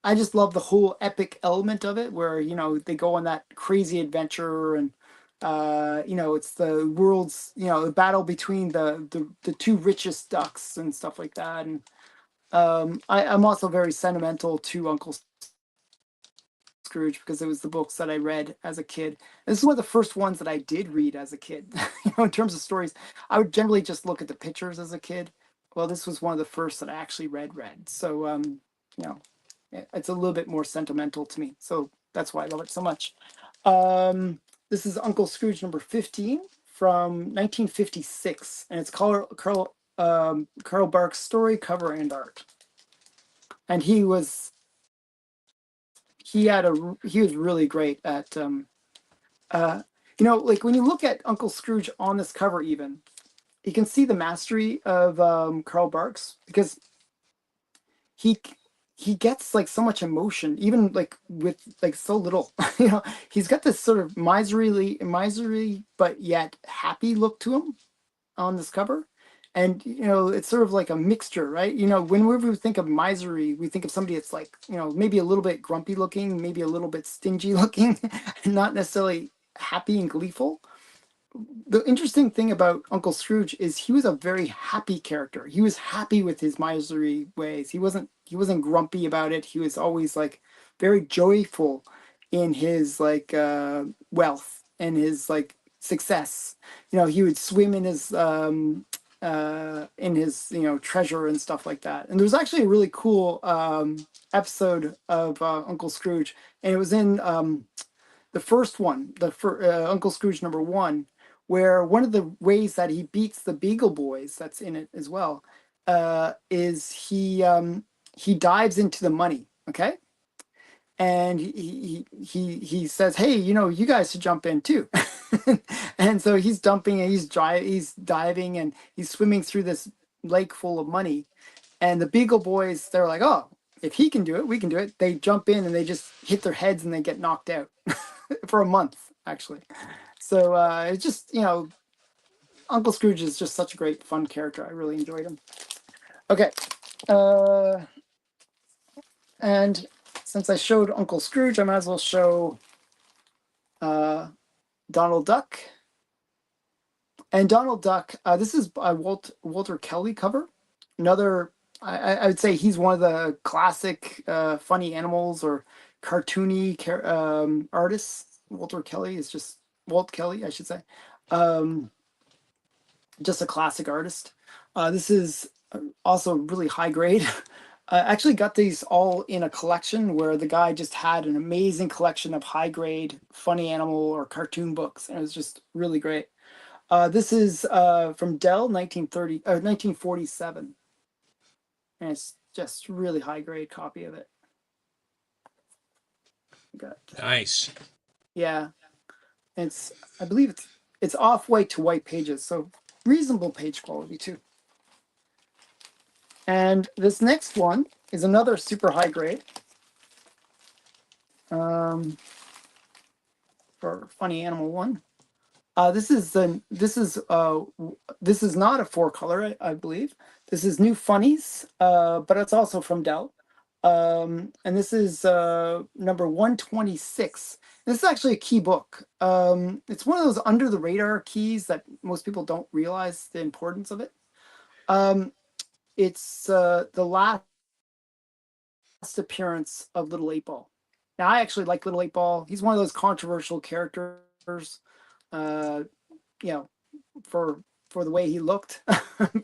I just love the whole epic element of it where, you know, they go on that crazy adventure and, you know, it's the world's, you know, the battle between the two richest ducks and stuff like that. And I'm also very sentimental to Uncle Scrooge because it was the books that I read as a kid. This is one of the first ones that I did read as a kid. You know, in terms of stories, I would generally just look at the pictures as a kid. Well, this was one of the first that I actually read. So, you know, it's a little bit more sentimental to me. So that's why I love it so much. This is Uncle Scrooge number 15 from 1956, and it's Carl Barks story, cover, and art. And he was really great at You know, like when you look at Uncle Scrooge on this cover, even you can see the mastery of Carl Barks, because he he gets like so much emotion, even like with like so little. You know, he's got this sort of miserly but yet happy look to him on this cover. And you know, it's sort of like a mixture, right? You know, whenever we think of misery, we think of somebody that's like, you know, maybe a little bit grumpy looking, maybe a little bit stingy looking, not necessarily happy and gleeful. The interesting thing about Uncle Scrooge is he was a very happy character. He was happy with his miserly ways. He wasn't grumpy about it. He was always like very joyful in his like wealth and his like success. You know, he would swim in his, you know, treasure and stuff like that. And there was actually a really cool episode of Uncle Scrooge, and it was in the first one, Uncle Scrooge #1, where one of the ways that he beats the Beagle Boys, that's in it as well, is he dives into the money. Okay, and he says, "Hey, you know, you guys should jump in too." And so he's dumping and he's diving and he's swimming through this lake full of money. And the Beagle Boys, they're like, "Oh, if he can do it, we can do it." They jump in and they just hit their heads and they get knocked out for a month, actually. So it's just, you know, Uncle Scrooge is just such a great, fun character. I really enjoyed him. Okay. Uh, and since I showed Uncle Scrooge, I might as well show uh, Donald Duck. And Donald Duck, this is a Walter Kelly cover. Another, I would say he's one of the classic funny animals or cartoony artists. Walter Kelly is just, Walt Kelly, I should say. Um, just a classic artist. This is also really high grade. I actually got these all in a collection where the guy just had an amazing collection of high grade funny animal or cartoon books, and it was just really great. This is from Dell, 1947, and it's just really high grade copy of it. Got, Nice. yeah, it's, I believe it's off white to white pages, so reasonable page quality too. And this next one is another super high grade. For funny animal one. This is this is not a 4-color, I believe. This is New Funnies, but it's also from Dell. And this is number 126. This is actually a key book. It's one of those under the radar keys that most people don't realize the importance of it. It's the last appearance of Little 8-Ball. Now, I actually like Little 8-Ball. He's one of those controversial characters, uh, you know, for the way he looked,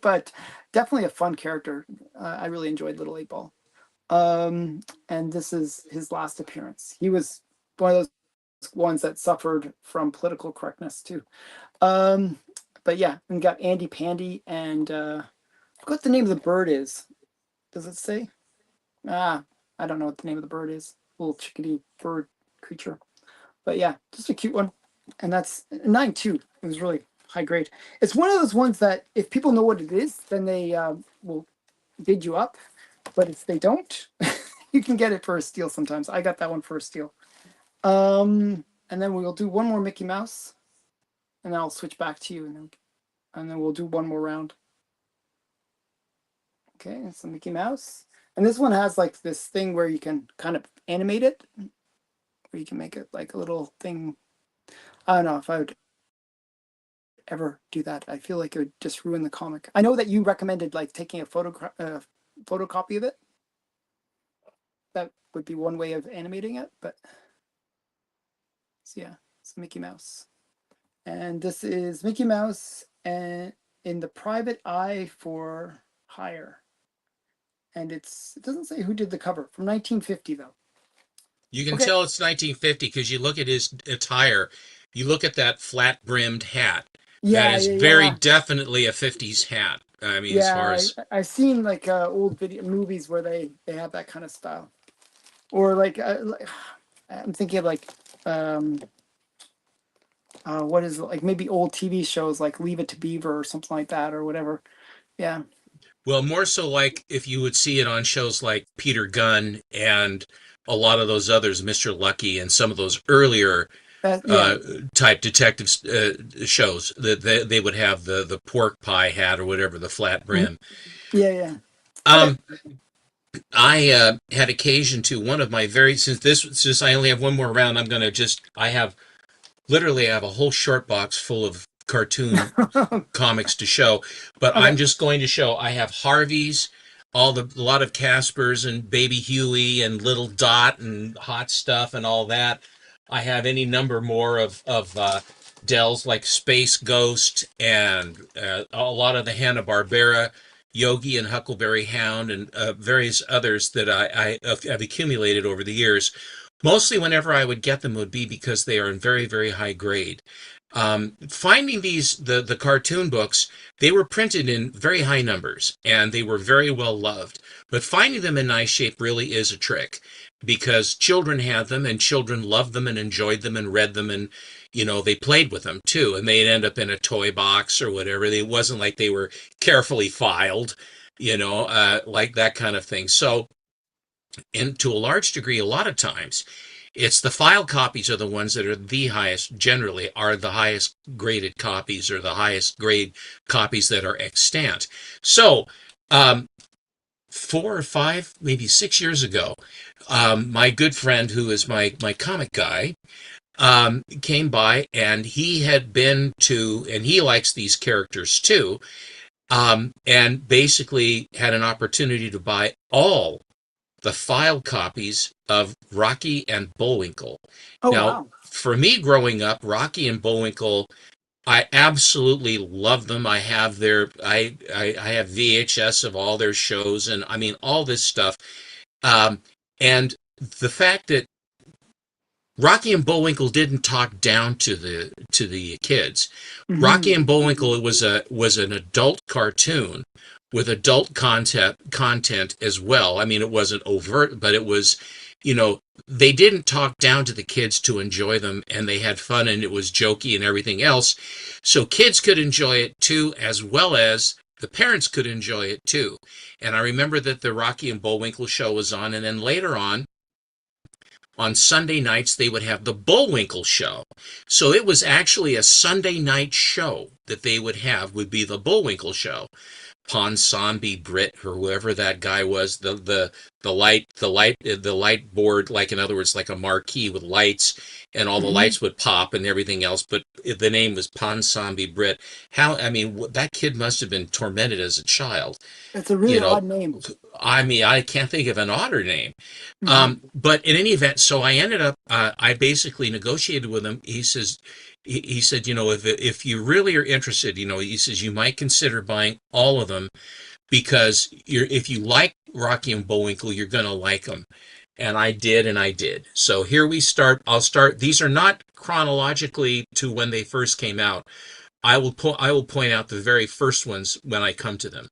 but definitely a fun character. I really enjoyed Little 8-Ball. And this is his last appearance. He was one of those ones that suffered from political correctness too. But yeah, we got Andy Pandy and I forgot what the name of the bird is. Does it say? I don't know what the name of the bird is. Little chickadee bird creature. But yeah, just a cute one. And that's 9.2. It was really high grade. It's one of those ones that if people know what it is, then they will bid you up. But if they don't, you can get it for a steal sometimes. I got that one for a steal. And then we'll do one more Mickey Mouse. And then I'll switch back to you. And then we'll do one more round. Okay, it's a Mickey Mouse. And this one has like this thing where you can kind of animate it, where you can make it like a little thing. I don't know if I would ever do that. I feel like it would just ruin the comic. I know that you recommended like taking a photocopy of it. That would be one way of animating it, but so yeah, it's Mickey Mouse. And this is Mickey Mouse and in the private eye for hire. And it doesn't say who did the cover. From 1950 though. You can Okay. tell it's 1950 because you look at his attire. You look at that flat brimmed hat. That Yeah, is yeah, very yeah. definitely a 50s hat. I mean, as far Yeah, as I've seen like old video movies where they have that kind of style. Or like I'm thinking of like um what is it, like maybe old TV shows like Leave It to Beaver or something like that or whatever. Yeah. Well, more so like if you would see it on shows like Peter Gunn and a lot of those others, Mr. Lucky, and some of those earlier Yeah. uh, type detective shows that they would have the pork pie hat or whatever, the flat Mhm. brim. Yeah, yeah. Okay. Um, I had occasion to one of my very since I only have one more round, I'm gonna just I have literally I have a whole short box full of cartoon comics to show, but I'm Okay. just going to show I have Harvey's, a lot of Casper's and Baby Huey and Little Dot and Hot Stuff and all that. I have any number more of Dell's like Space Ghost and a lot of the Hanna-Barbera, Yogi and Huckleberry Hound and various others that I have accumulated over the years. Mostly whenever I would get them would be because they are in very, very high grade. Finding the cartoon books, they were printed in very high numbers and they were very well loved. But finding them in nice shape really is a trick because children had them and children loved them and enjoyed them and read them and they played with them too and they'd end up in a toy box or whatever. It wasn't like they were carefully filed, like that kind of thing. So, and to a large degree, a lot of times, it's the file copies are the ones that are the highest, generally, are the highest graded copies or the highest grade copies that are extant. So, 4 or 5, maybe 6 years ago, my good friend, who is my comic guy, came by and he had been to, and he likes these characters too, and basically had an opportunity to buy all the file copies of Rocky and Bullwinkle. Oh Now, wow. for me growing up, Rocky and Bullwinkle, I absolutely love them. I have VHS of all their shows and I mean all this stuff. Um, and the fact that Rocky and Bullwinkle didn't talk down to the kids. Rocky Hmm. and Bullwinkle was an adult cartoon with adult content as well. I mean, it wasn't overt, but it was, they didn't talk down to the kids to enjoy them, and they had fun, and it was jokey and everything else. So kids could enjoy it too, as well as the parents could enjoy it too. And I remember that the Rocky and Bullwinkle show was on, and then later on Sunday nights, they would have the Bullwinkle show. So it was actually a Sunday night show that they would be the Bullwinkle show. Ponsonby Britt or whoever that guy was, the light board, like in other words, like a marquee with lights, and all the Hmm. lights would pop and everything else. But the name was Ponsonby Britt. How I mean, that kid must have been tormented as a child. It's a really You know, odd name. I mean, I can't think of an odder name. Hmm. But in any event, so I ended up, I basically negotiated with him. He said, if you really are interested, he says you might consider buying all of them because if you like Rocky and Bullwinkle, you're going to like them. And I did, and I did. So here we start. I'll start. These are not chronologically to when they first came out. I will point out the very first ones when I come to them.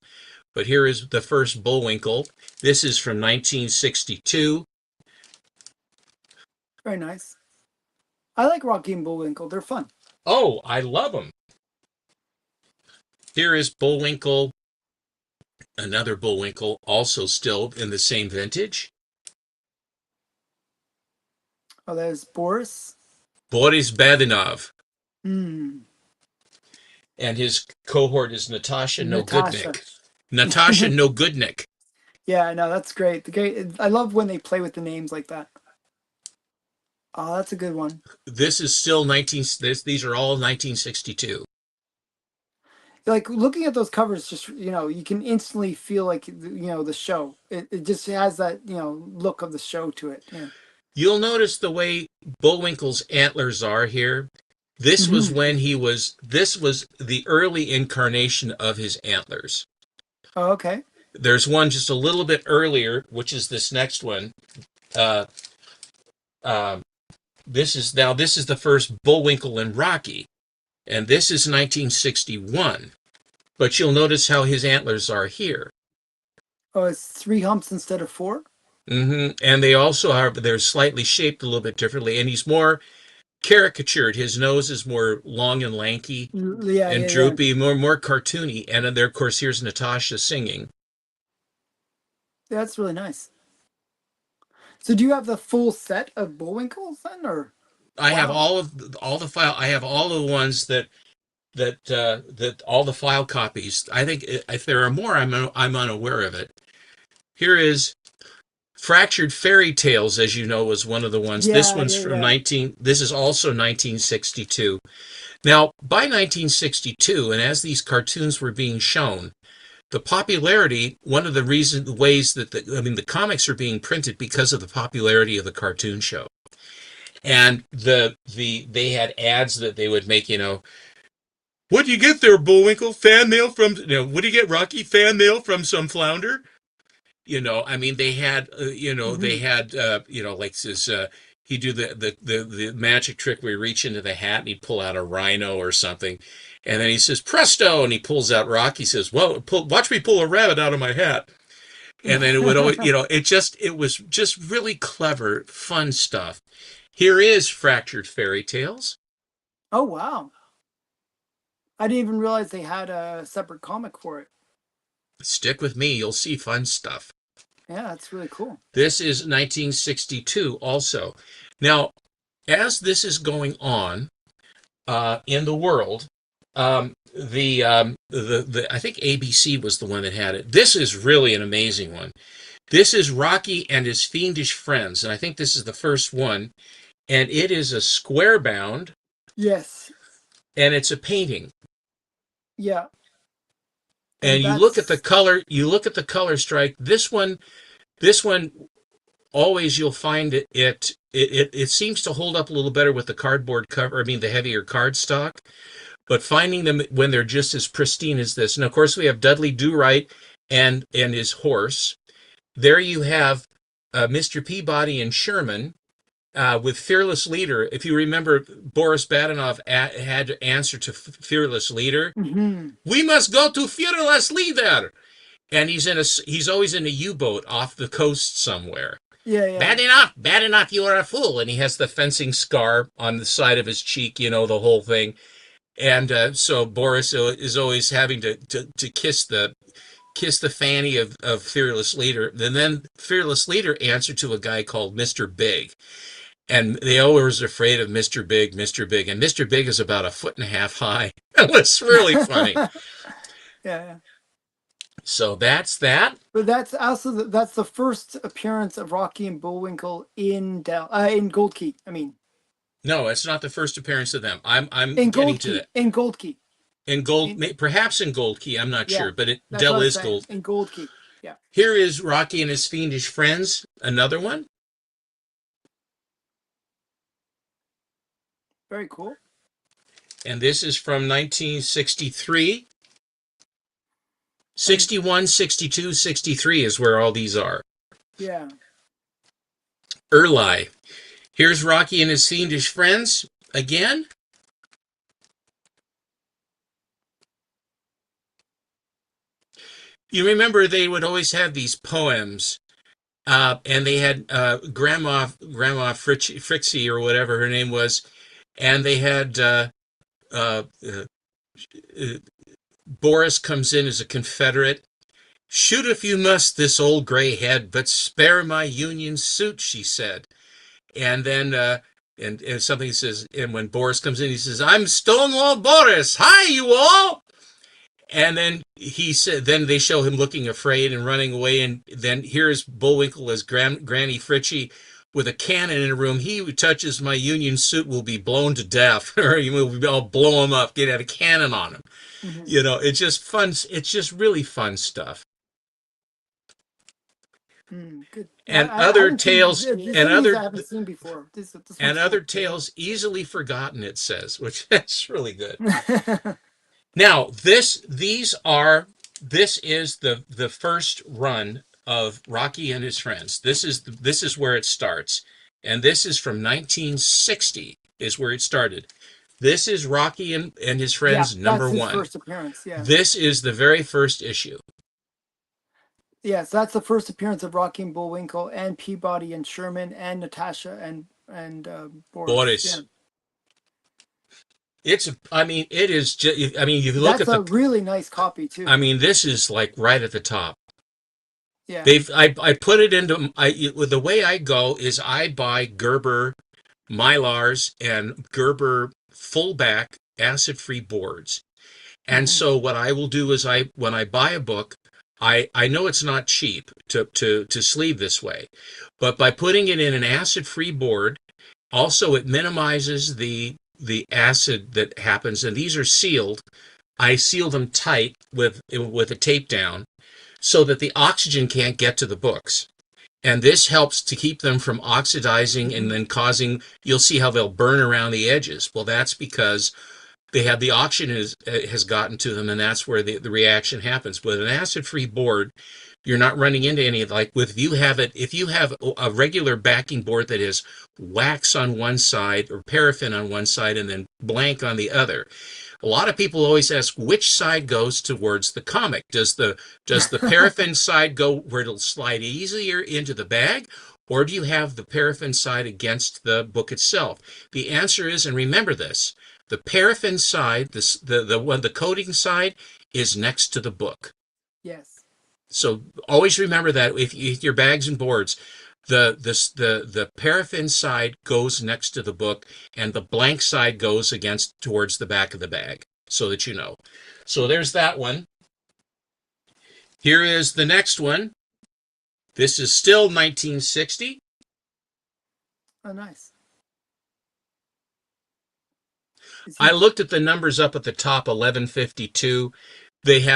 But here is the first Bullwinkle. This is from 1962. Very nice. I like Rocky and Bullwinkle. They're fun. Oh, I love them. Here is Bullwinkle, another Bullwinkle, also still in the same vintage. Oh, there's Boris. Boris Badenov, Hmm. and his cohort is Natasha No Natasha. Goodnick. Natasha No Goodnick. Yeah, I know. That's great. The great. I love when they play with the names like that. Oh, that's a good one. This is still 19. These are all 1962. Like looking at those covers, just you can instantly feel like the show. It just has that look of the show to it. Yeah. You'll notice the way Bullwinkle's antlers are here. This was Hmm. when he was. This was the early incarnation of his antlers. Oh, okay. There's one just a little bit earlier, which is this next one. Uh, um, this is the first Bullwinkle and Rocky, and this is 1961. But you'll notice how his antlers are here. Oh, it's three humps instead of four. And they also are they're slightly shaped a little bit differently, and he's more. caricatured. His nose is more long and lanky Yeah, and yeah, yeah. droopy, more cartoony. And then there, of course, here's Natasha singing. That's really nice. So do you have the full set of Bullwinkles then, or? I have Wow. all the file. I have all the ones that all the file copies. I think if there are more, I'm unaware of it. Here is Fractured Fairy Tales, as you know, was one of the ones. This Yeah, one's yeah, from yeah. 19. This is also 1962. Now, by 1962, and as these cartoons were being shown, the popularity, one of the ways that the comics are being printed because of the popularity of the cartoon show. And they had ads that they would make, what do you get there, Bullwinkle? Fan mail from, what do you get, Rocky? Fan mail from some flounder? I mean, they had, Hmm. like this, he'd do the magic trick where he reach into the hat and he'd pull out a rhino or something. And then he says, presto, and he pulls out Rocky, says, well, watch me pull a rabbit out of my hat. And then it would always, it was just really clever, fun stuff. Here is Fractured Fairy Tales. Oh, wow. I didn't even realize they had a separate comic for it. Stick with me, you'll see fun stuff. Yeah, that's really cool. This is 1962 also. Now, as this is going on in the world, the I think ABC was the one that had it. This is really an amazing one. This is Rocky and His Fiendish Friends, and I think this is the first one, and it is a square bound, Yes. and it's a painting. Yeah. And And that's you look at the color strike. This one always you'll find it seems to hold up a little better with the cardboard cover. I mean, the heavier cardstock. But finding them when they're just as pristine as this, and of course we have Dudley Do-Right and his horse. There you have Mr. Peabody and Sherman with Fearless Leader. If you remember, Boris Badenov had to answer to Fearless Leader. hmm. We must go to Fearless Leader, and he's always in a U-boat off the coast somewhere. Yeah, yeah. Bad enough, you are a fool. And he has the fencing scar on the side of his cheek, the whole thing. And so Boris is always having to kiss the fanny of Fearless Leader. And then Fearless Leader answered to a guy called Mr. Big. And they always are afraid of Mr. Big, Mr. Big. And Mr. Big is about 1.5 feet high. It was really funny. Yeah, yeah. So that's that. But that's also that's the first appearance of Rocky and Bullwinkle in Gold Key. I mean, No, it's not the first appearance of them. I'm in getting Gold to Key. that. In Gold Key. In gold, In, perhaps in Gold Key, I'm not yeah, sure, but that's what Dell I'm is saying. gold. In Gold Key. Yeah. Here is Rocky and His Fiendish Friends, another one. Very cool. And this is from 1963. And 61, 62, 63 is where all these are. yeah. Early. Here's Rocky and His Fiendish Friends again. You remember they would always have these poems, and they had Grandma Frixie or whatever her name was, and they had uh, uh, Boris comes in as a Confederate. Shoot if you must this old gray head, but spare my Union suit, she said. And then and something says, and when Boris comes in, he says, I'm Stonewall Boris. Hi, you all. And then he said, then they show him looking afraid and running away. And then here's Bullwinkle as Granny Fritchie with a cannon in a room. He who touches my Union suit will be blown to death, or I'll blow him up, get a cannon on him. Hmm. It's just fun. It's just really fun stuff. Mm, good. And I other haven't seen tales, some of these I haven't seen before. This and one's other cool. tales easily forgotten, it says, which that's really good. Yeah. Now, this is the first run of Rocky and His Friends. This is where it starts. And this is from 1960 is where it started. This is Rocky and His Yeah, Friends that's number his one. first appearance. Yeah. This is the very first issue. Yeah, so that's the first appearance of Rocky and Bullwinkle and Peabody and Sherman and Natasha and Boris. Yeah. Boris. I mean, it is just, I mean, you look That's at a the, really nice copy I too. mean, this is like right at the top. Yeah. I put it into, the way I go is I buy Gerber Mylars and Gerber fullback acid-free boards. And Hmm. so what I will do is when I buy a book, I know it's not cheap to sleeve this way, but by putting it in an acid-free board, also it minimizes the acid that happens, and these are sealed. I seal them tight with a tape down so that the oxygen can't get to the books. And this helps to keep them from oxidizing and Hmm. then causing, you'll see how they'll burn around the edges. Well, that's because they have the oxygen has gotten to them, and that's where the reaction happens. With an acid-free board, you're not running into any, like with, if you have a regular backing board that is wax on one side or paraffin on one side and then blank on the other, a lot of people always ask which side goes towards the comic. Does the paraffin side go where it'll slide easier into the bag, or do you have the paraffin side against the book itself? The answer is, and remember this, the paraffin side, the coating side, is next to the book. Yes. So always remember that if your bags and boards, the paraffin side goes next to the book, and the blank side goes against towards the back of the bag, so that you know. So there's that one. Here is the next one. This is still 1960. Oh, nice. Is I he? looked at the numbers up at the top, 1152. There's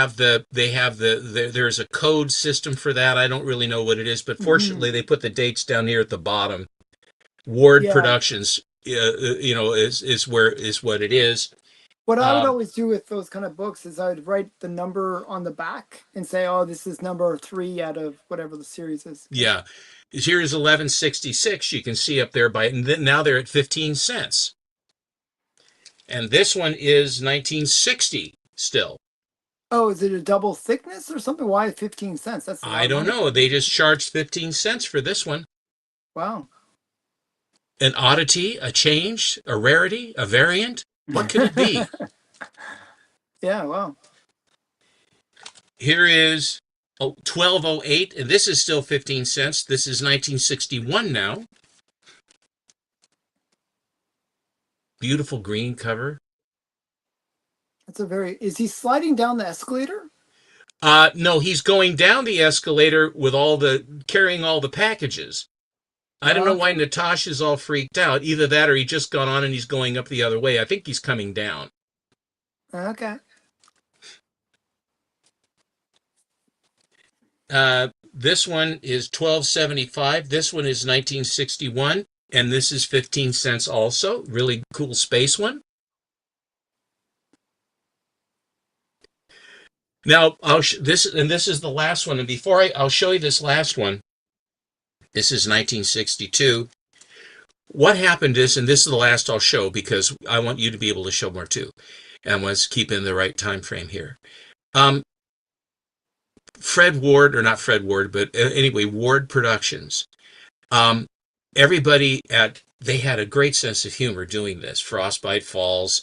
a code system for that. I don't really know what it is, but Hmm. fortunately they put the dates down here at the bottom. Ward Yeah. Productions, is what it is. What I would Um, always do with those kind of books is I would write the number on the back and say, "Oh, this is number 3 out of whatever the series is." yeah, here's 1166. You can see up there and then now they're at 15 cents, and this one is 1960 still. Oh, is it a double thickness or something? Why 15 cents? That's a lot I of don't money. know. They just charged 15 cents for this one. Wow. An oddity, a change, a rarity, a variant. What could it be? Yeah, wow. Here is 1208, and this is still 15 cents. This is 1961 now. Beautiful green cover. That's a very. Is he sliding down the escalator? No, he's going down the escalator with carrying all the packages. I don't Oh, know why okay. Natasha's all freaked out. Either that or he just gone on and he's going up the other way. I think he's coming down. Okay. This one is 1275. This one is 1961, and this is 15 cents also. Really cool space one. Now, this is the last one. And before I'll show you this last one. This is 1962. What happened is, and this is the last I'll show because I want you to be able to show more too, and let's keep in the right time frame here. Um, Fred Ward, or not Fred Ward, but anyway, Ward Productions. Um, they had a great sense of humor doing this. Frostbite Falls,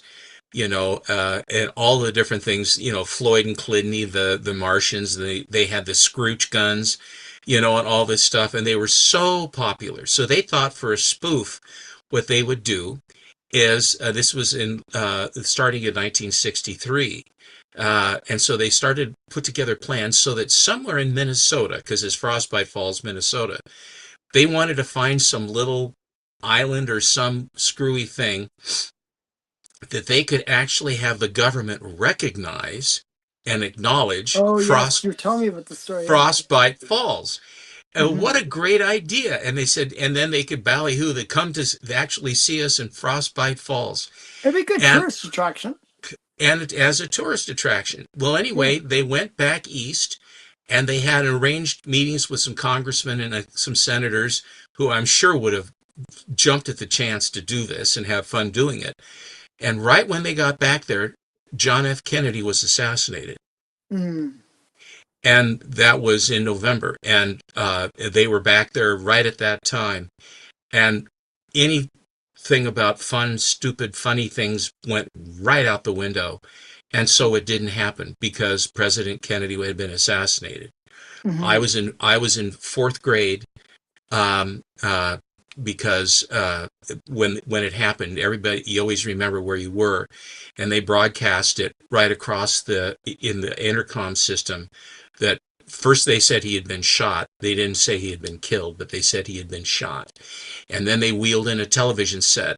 and all the different things, Floyd and Clidney, the Martians, they had the Scrooge guns, and all this stuff, and they were so popular. So they thought for a spoof, what they would do is this was in starting in 1963. And so they started put together plans so that somewhere in Minnesota, because it's Frostbite Falls, Minnesota, they wanted to find some little island or some screwy thing that they could actually have the government recognize and acknowledge Oh, yes. You're telling me about the story. Yeah. Frostbite Falls. What Hmm. a great idea. And they said, and then they could ballyhoo, they come to actually see us in Frostbite Falls. It'd be a good And tourist attraction. as a tourist attraction. Well, Yeah. anyway, they went back east and they had arranged meetings with some congressmen and some senators who I'm sure would have jumped at the chance to do this and have fun doing it. And right when they got back there, John F. Kennedy was assassinated. Mm. And that was in November. And they were back there right at that time. And any thing about fun, stupid, funny things went right out the window. And so it didn't happen because President Kennedy had been assassinated. Hmm. I was in fourth grade, um, uh, because when it happened, everybody, you always remember where you were, and they broadcast it right across the in the intercom system. That first they said he had been shot. They didn't say he had been killed, but they said he had been shot. And then they wheeled in a television set.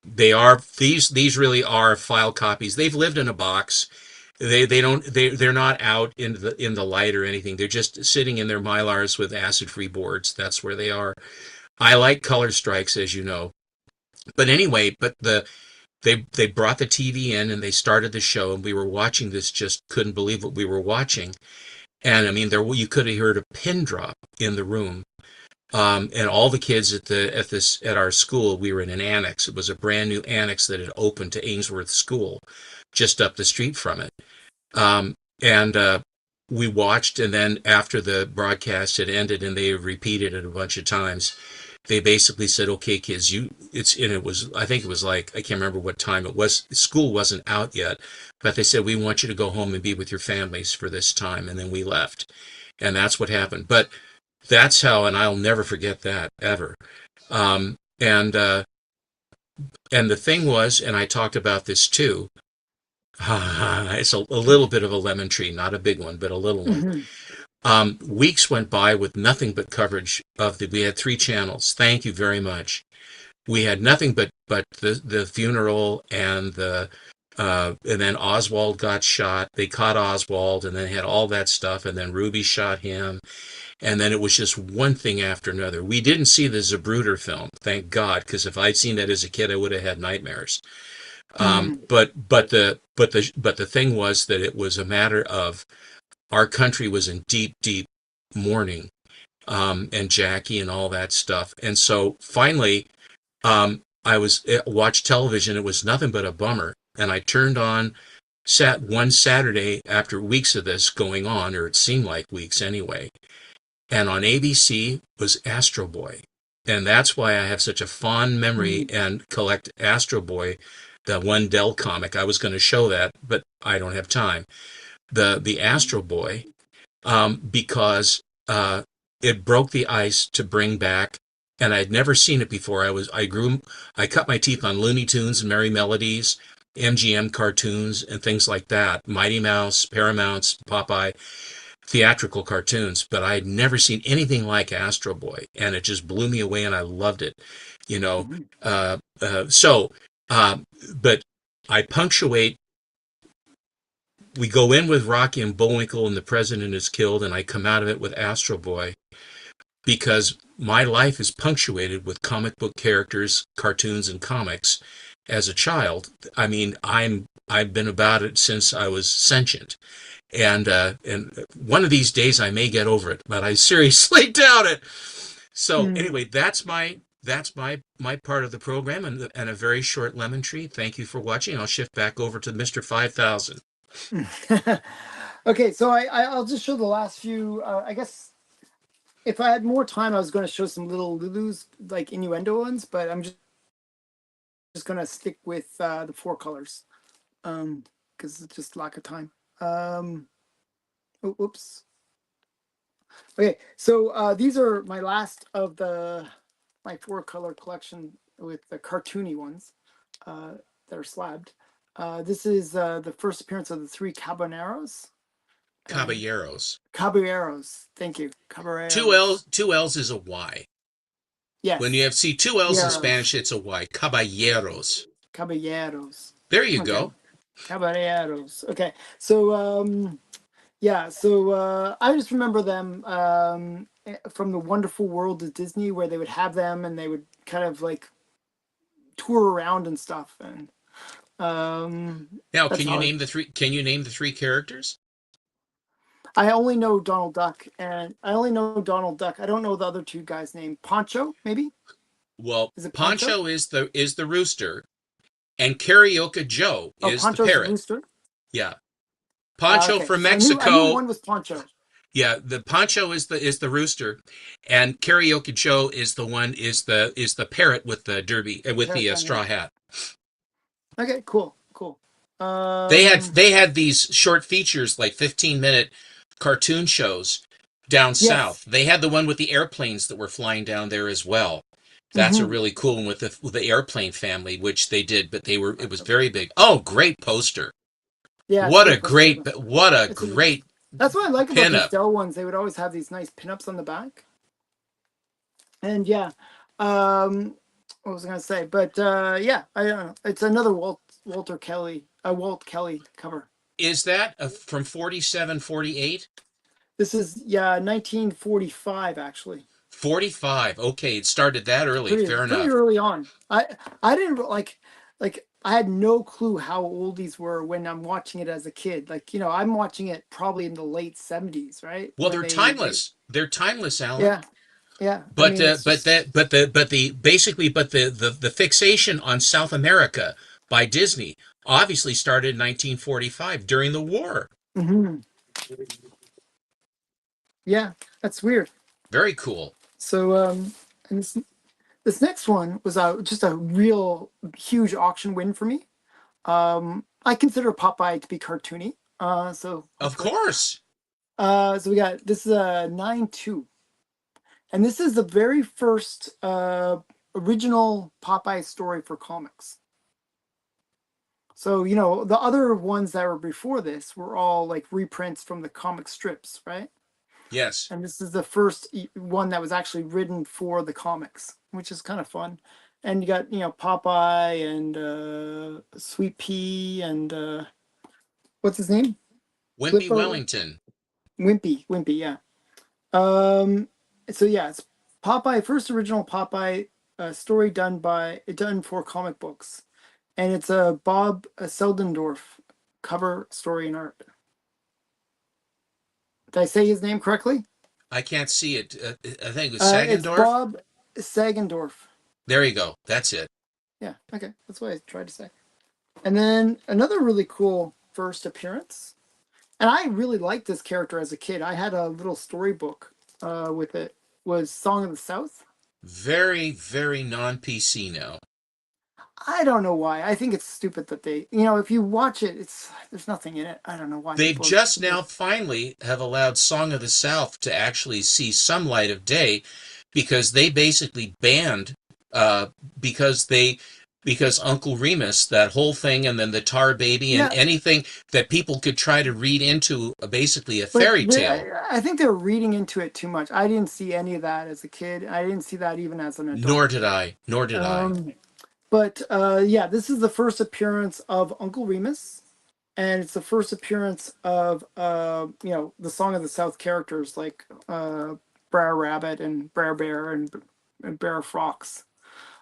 These really are file copies. They've lived in a box. They're not out in the light or anything. They're just sitting in their Mylars with acid-free boards. That's where they are. I like color strikes, as you know. But anyway, they brought the TV in and they started the show, and we were watching this, just couldn't believe what we were watching. And I mean, there you could have heard a pin drop in the room. And all the kids at our school, we were in an annex. It was a brand new annex that had opened to Ainsworth School, just up the street from it. Um, and we watched, and then after the broadcast had ended, and they repeated it a bunch of times, they basically said, "Okay, kids, and it was, I think it was like, I can't remember what time it was. School wasn't out yet, but they said, we want you to go home and be with your families for this time." And then we left, and that's what happened. But that's how, and I'll never forget that ever. Um, and uh, and the thing was, and I talked about this too. It's a little bit of a lemon tree, not a big one, but a little one. Hmm. Weeks went by with nothing but coverage of we had three channels. Thank you very much. We had nothing but the funeral and then Oswald got shot. They caught Oswald and then had all that stuff. And then Ruby shot him. And then it was just one thing after another. We didn't see the Zapruder film, thank God, because if I'd seen that as a kid, I would have had nightmares. Hmm. But the thing was that it was a matter of our country was in deep, deep mourning, and Jackie and all that stuff. And so finally, I watched television. It was nothing but a bummer. And I turned on one Saturday after weeks of this going on, or it seemed like weeks anyway. And on ABC was Astro Boy. And that's why I have such a fond memory Hmm. and collect Astro Boy, the one Dell comic. I was going to show that, but I don't have time. The Astro Boy, because it broke the ice to bring back, and I'd never seen it before. I cut my teeth on Looney Tunes and Merry Melodies, MGM cartoons, and things like that. Mighty Mouse, Paramount's, Popeye, theatrical cartoons, but I had never seen anything like Astro Boy, and it just blew me away, and I loved it. You know, Hmm. uh, uh, so, uh, but I punctuate. We go in with Rocky and Bullwinkle, and the president is killed, and I come out of it with Astro Boy because my life is punctuated with comic book characters, cartoons, and comics. As a child, I mean, I've been about it since I was sentient. And one of these days I may get over it, but I seriously doubt it. So Hmm. anyway, that's my part of the program, and a very short lemon tree. Thank you for watching. I'll shift back over to Mr. 5000. Okay, so I'll just show the last few. I guess if I had more time, I was going to show some little Lulus, like innuendo ones, but I'm just going to stick with the four colors, because it's just lack of time. Um, oops. Okay, so these are my last of my four color collection with the cartoony ones uh, that are slabbed. This is the first appearance of the three Caballeros. Uh, Caballeros. Caballeros, thank you, Two L's. Caballeros. Two L's is a Y. When you Yes, have see two L's in Caballeros, Spanish, it's a Y. Caballeros. Caballeros. There you Okay, go. Caballeros. Okay, so yeah, so I just remember them from the Wonderful World of Disney, where they would have them and they would kind of like tour around and stuff, and Now, that's can you how name the three? Can you name the three characters? I only know Donald Duck, and I only know Donald Duck. I don't know the other two guys' name. Poncho, maybe? Well, Is it Poncho? Poncho is the rooster, and Karaoke Joe Oh, is the Poncho's the parrot. rooster. Yeah, Poncho Okay, from so I knew Mexico. one was Poncho. Yeah, the Poncho is the rooster, and Karaoke Joe is the one is the parrot with the derby with Parrot the thing, yeah. straw hat. Okay, cool, cool. They had these short features like 15-minute cartoon shows down Yes. south. They had the one with the airplanes that were flying down there as well. That's a Mm-hmm. really cool one with the airplane family, which they did, but they were it was very big. Oh, great poster! Yeah, it's a good poster. What a It's a, great that's what I like about these pinup. Dell ones. They would always have these nice pinups on the back. And yeah, um, what was I gonna say? But yeah, I don't know. It's another Walter Kelly, a Walt Kelly cover. Is that from 47, 48? This is yeah, 1945 actually. 45. Okay, it started that early. Fair Pretty enough. early on. I didn't like I had no clue how old these were when I'm watching it as a kid. Like I'm watching it probably in the late 70s, right? Well, When they're they timeless. They're timeless, Alan. yeah yeah. I mean, it's just But the basically but the fixation on South America by Disney obviously started in 1945 during the war. mhm. Yeah, that's weird. Very cool. So and this next one was just a real huge auction win for me. I consider Popeye to be cartoony. So Of hopefully. course. So we got this is a 9-2. And this is the very first original Popeye story for comics. So, the other ones that were before this were all like reprints from the comic strips, right? Yes. And this is the first one that was actually written for the comics, which is kind of fun. And you got, Popeye and Sweet Pea and what's his name? Wimpy Flipper, Wellington. Wimpy, yeah. Um, so yeah, it's Popeye, first original Popeye story done for comic books, and it's a Bob Seldendorf cover story and art. Did I say his name correctly? I can't see it. I think it was It's Sagendorf. Bob Sagendorf. There you go. That's it. Yeah, okay, that's what I tried to say. And then another really cool first appearance, and I really liked this character as a kid. I had a little storybook with it. Was Song of the South. Very, very non-PC now. I don't know why. I think it's stupid that if you watch it, there's nothing in it. I don't know why They've people. just now finally have allowed Song of the South to actually see some light of day because they basically banned uh because they because Uncle Remus, that whole thing, and then the Tar Baby and Yeah, anything that people could try to read into basically a but fairy tale. I think they're reading into it too much. I didn't see any of that as a kid. I didn't see that even as an Nor adult. did I. Nor did I. Um, but yeah, this is the first appearance of Uncle Remus, and it's the first appearance of the Song of the South characters like Brer Rabbit and Brer Bear and Bear Fox.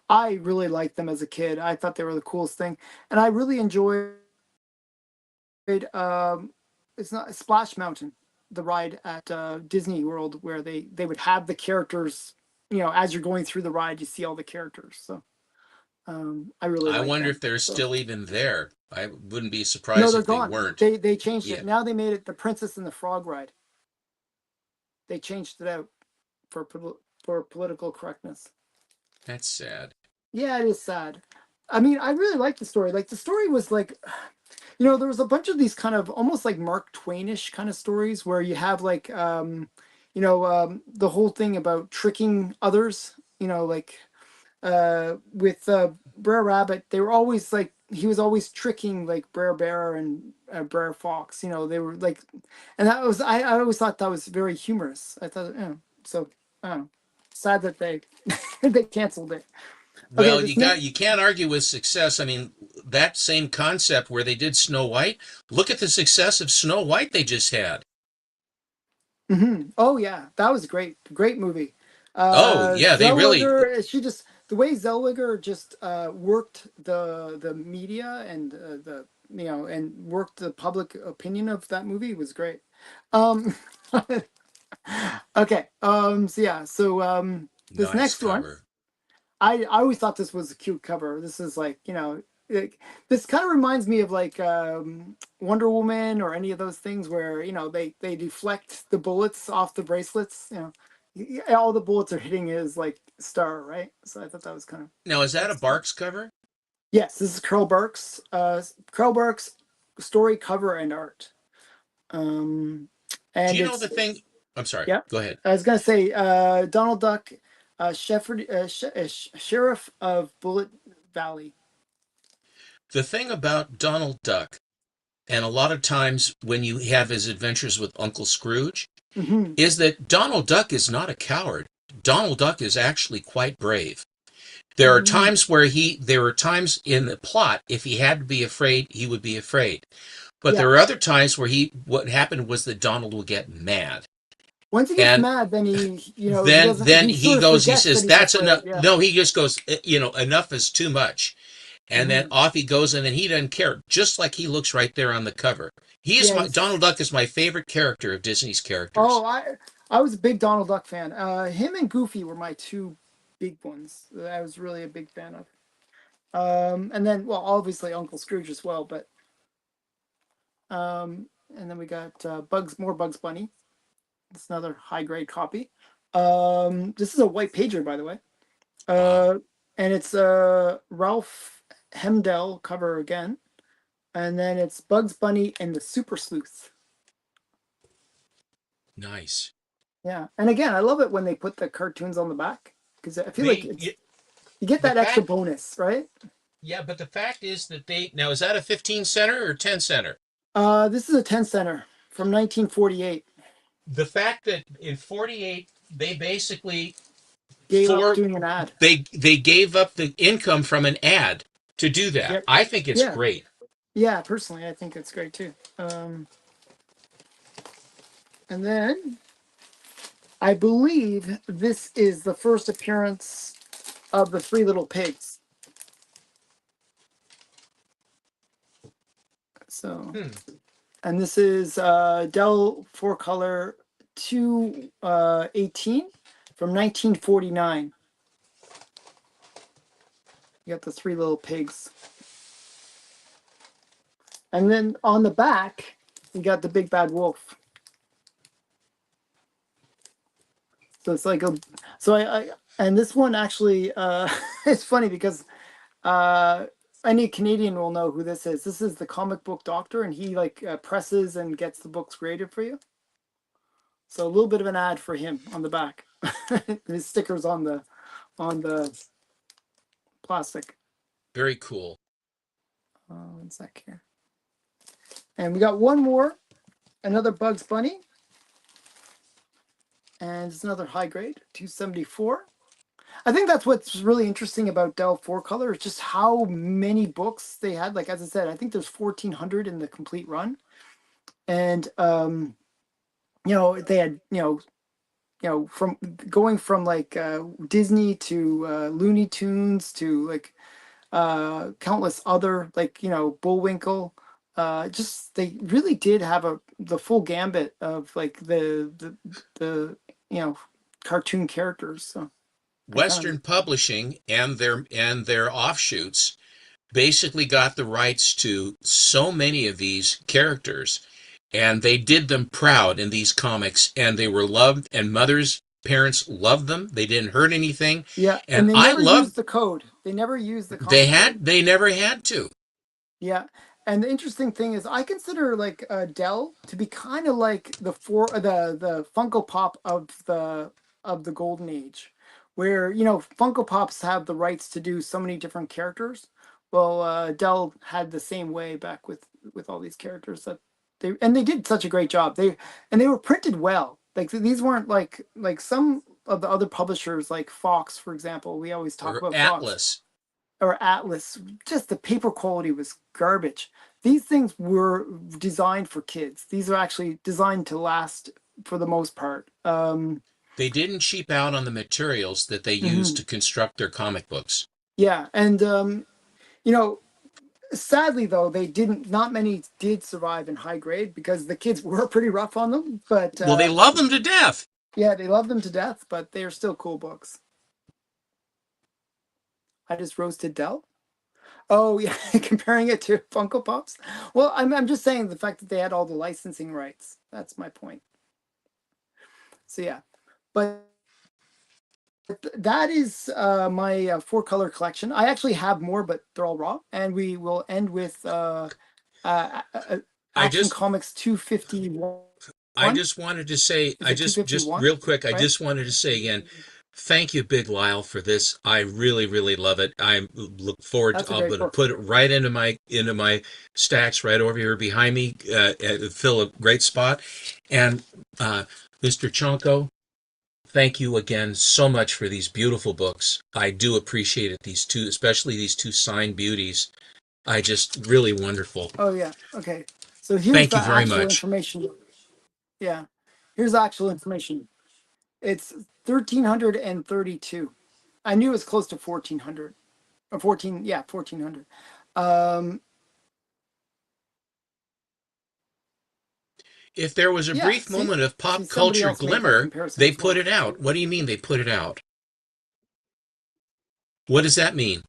I really liked them as a kid. I thought they were the coolest thing, and I really enjoyed. It's not Splash Mountain, the ride at Disney World, where they would have the characters. As you're going through the ride, you see all the characters. So I really I like wonder if them. they're So still even there. I wouldn't be no, surprised they're if they gone. weren't. They changed Yeah, it. Now they made it the Princess and the Frog ride. They changed it out for for political correctness. that's sad. Yeah, it is sad. I mean, I really liked the story. Like the story was like there was a bunch of these kind of almost like Mark Twainish kind of stories where you have like the whole thing about tricking others, like with Brer Rabbit, they were always like he was always tricking like Brer Bear and Brer Fox, they were like, and that was I always thought that was very humorous. I thought, so I don't know. Sad that they they canceled it. Okay, Well, you can't argue with success. I mean, that same concept where they did Snow White. Look at the success of Snow White they just had. Oh yeah, that was great. Great movie. Oh, yeah, they really. Zellweger, she just the way Zellweger just worked the media and and worked the public opinion of that movie was great. Um, okay. So yeah. So this Nice next one, cover. I always thought this was a cute cover. This is like like, this kind of reminds me of like Wonder Woman or any of those things where they deflect the bullets off the bracelets. All the bullets are hitting his like star, right? So I thought that was kind of Now, is that a excellent. Barks cover? Yes, this is Curl Burke's story cover and art. Um, Do and you know it's the thing? I'm sorry. Yeah. Go ahead. I was gonna say Donald Duck, Sheriff of Bullet Valley. The thing about Donald Duck, and a lot of times when you have his adventures with Uncle Scrooge, Hmm. is that Donald Duck is not a coward. Donald Duck is actually quite brave. There are times in the plot, if he had to be afraid, he would be afraid. But there Yeah. are other times what happened was that Donald would get mad. Once he gets And mad, then he then doesn't. then He he sort of goes, he forgets that says, he's that's afraid. enough. Yeah. No, he just goes, enough is too much. And then Hmm. off he goes, and then he doesn't care, just like he looks right there on the cover. Yeah. Donald Duck is my favorite character of Disney's characters. Oh, I was a big Donald Duck fan. Him and Goofy were my two big ones that I was really a big fan of. And then, well, obviously Uncle Scrooge as well, but and then we got more Bugs Bunny. It's another high grade copy. This is a white pager, by the way. Wow. Uh, and it's Ralph Hemdell cover again, and then it's Bugs Bunny and the Super Sleuth. Nice. Yeah, and again, I love it when they put the cartoons on the back because I feel like They it's you get the that extra fact bonus, right? Yeah, but the fact is that they now, is that a 15 center or 10 center? This is a 10 center from 1948. The fact that in 48 they basically Gave up for doing an ad. they gave up the income from an ad to do that. Yep. I think it's Yeah. great. Yeah. Personally, I think it's great too. And then I believe this is the first appearance of the Three Little Pigs. So, Hmm. and this is Dell 4-color 218 from 1949. You got the Three Little Pigs. And then on the back, you got the Big Bad Wolf. So it's like and this one actually, it's funny because uh, any Canadian will know who this is. This is the comic book doctor, and he like presses and gets the books graded for you. So a little bit of an ad for him on the back. His stickers on the plastic. Very cool. One sec here. And we got one more, another Bugs Bunny, and it's another high grade, 274. I think that's what's really interesting about Dell 4-color is just how many books they had. Like as I said, I think there's 1,400 in the complete run, and they had from going from like Disney to Looney Tunes to like countless other like Bullwinkle. Just they really did have the full gambit of like the cartoon characters. So I kind of Western Publishing and their offshoots basically got the rights to so many of these characters, and they did them proud in these comics, and they were loved, and parents loved them. They didn't hurt anything, yeah, and and they I never loved. used the code. They never used the comic code. They never had to. Yeah. And the interesting thing is I consider like Dell to be kind of like the Funko Pop of the golden age, where Funko Pops have the rights to do so many different characters. Well, Dell had the same way back with all these characters that they did such a great job. They were printed well. Like these weren't like some of the other publishers like Fox, for example. We always talk Or about Fox Atlas. or Atlas, just the paper quality was garbage. These things were designed for kids. These are actually designed to last for the most part. They didn't cheap out on the materials that they used Mhm. to construct their comic books. Yeah, and you know, sadly though, they didn't. Not many did survive in high grade because the kids were pretty rough on them. But Well, they love them to death. yeah, they love them to death. But they are still cool books. I just roasted Dell. Oh yeah, comparing it to Funko Pops. Well, I'm just saying the fact that they had all the licensing rights. That's my point. So yeah, but that is my four color collection. I actually have more, but they're all raw. And we will end with I Action just Comics 251. I just wanted to say, Is it just 251? real quick, I Right? just wanted to say again, thank you, Big Lyle, for this. I really, really love it. I look forward to, That's a I'm great going to book. put it right into my stacks right over here behind me, fill a great spot. And Mr. Chonko, thank you again so much for these beautiful books. I do appreciate it. These two, especially these two signed beauties. I just really wonderful. Oh yeah. Okay. So here's Thank the you very actual much. information. Yeah. Here's the actual information. It's 1,332. I knew it was close to 1,400. Or 14, yeah, 1,400. Um, If there was a yeah, brief see? moment of See, pop somebody culture else made that glimmer, comparison they as put well. it out. What do you mean they put it out? What does that mean?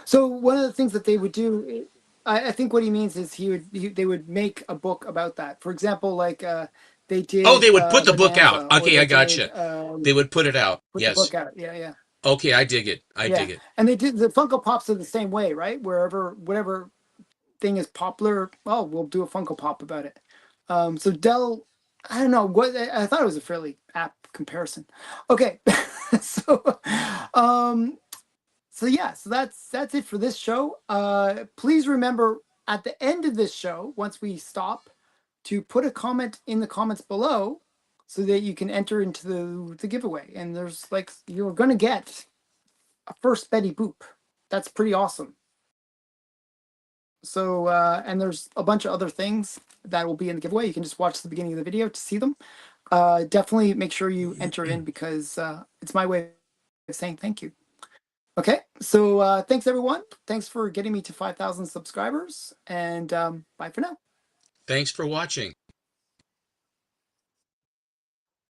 So one of the things that they would do, I think what he means is they would make a book about that. For example, like they Oh, did they would put the book out. Bonanza, or Okay, I they did gotcha. They would put it out. put the Yes. book out. Yeah, yeah, Okay, I dig it. I yeah. dig it. And they did the Funko Pops are the same way, right? Wherever whatever thing is popular, oh, we'll do a Funko Pop about it. So Dell, I don't know what I thought it was a fairly apt comparison. Okay, so um, so yeah, so that's it for this show. Please remember at the end of this show, once we stop, to put a comment in the comments below so that you can enter into the giveaway. And there's like you're gonna get a first Betty Boop. That's pretty awesome. So and there's a bunch of other things that will be in the giveaway. You can just watch the beginning of the video to see them. Definitely make sure you enter in because it's my way of saying thank you. Okay, so thanks everyone. Thanks for getting me to 5,000 subscribers, and bye for now. Thanks for watching.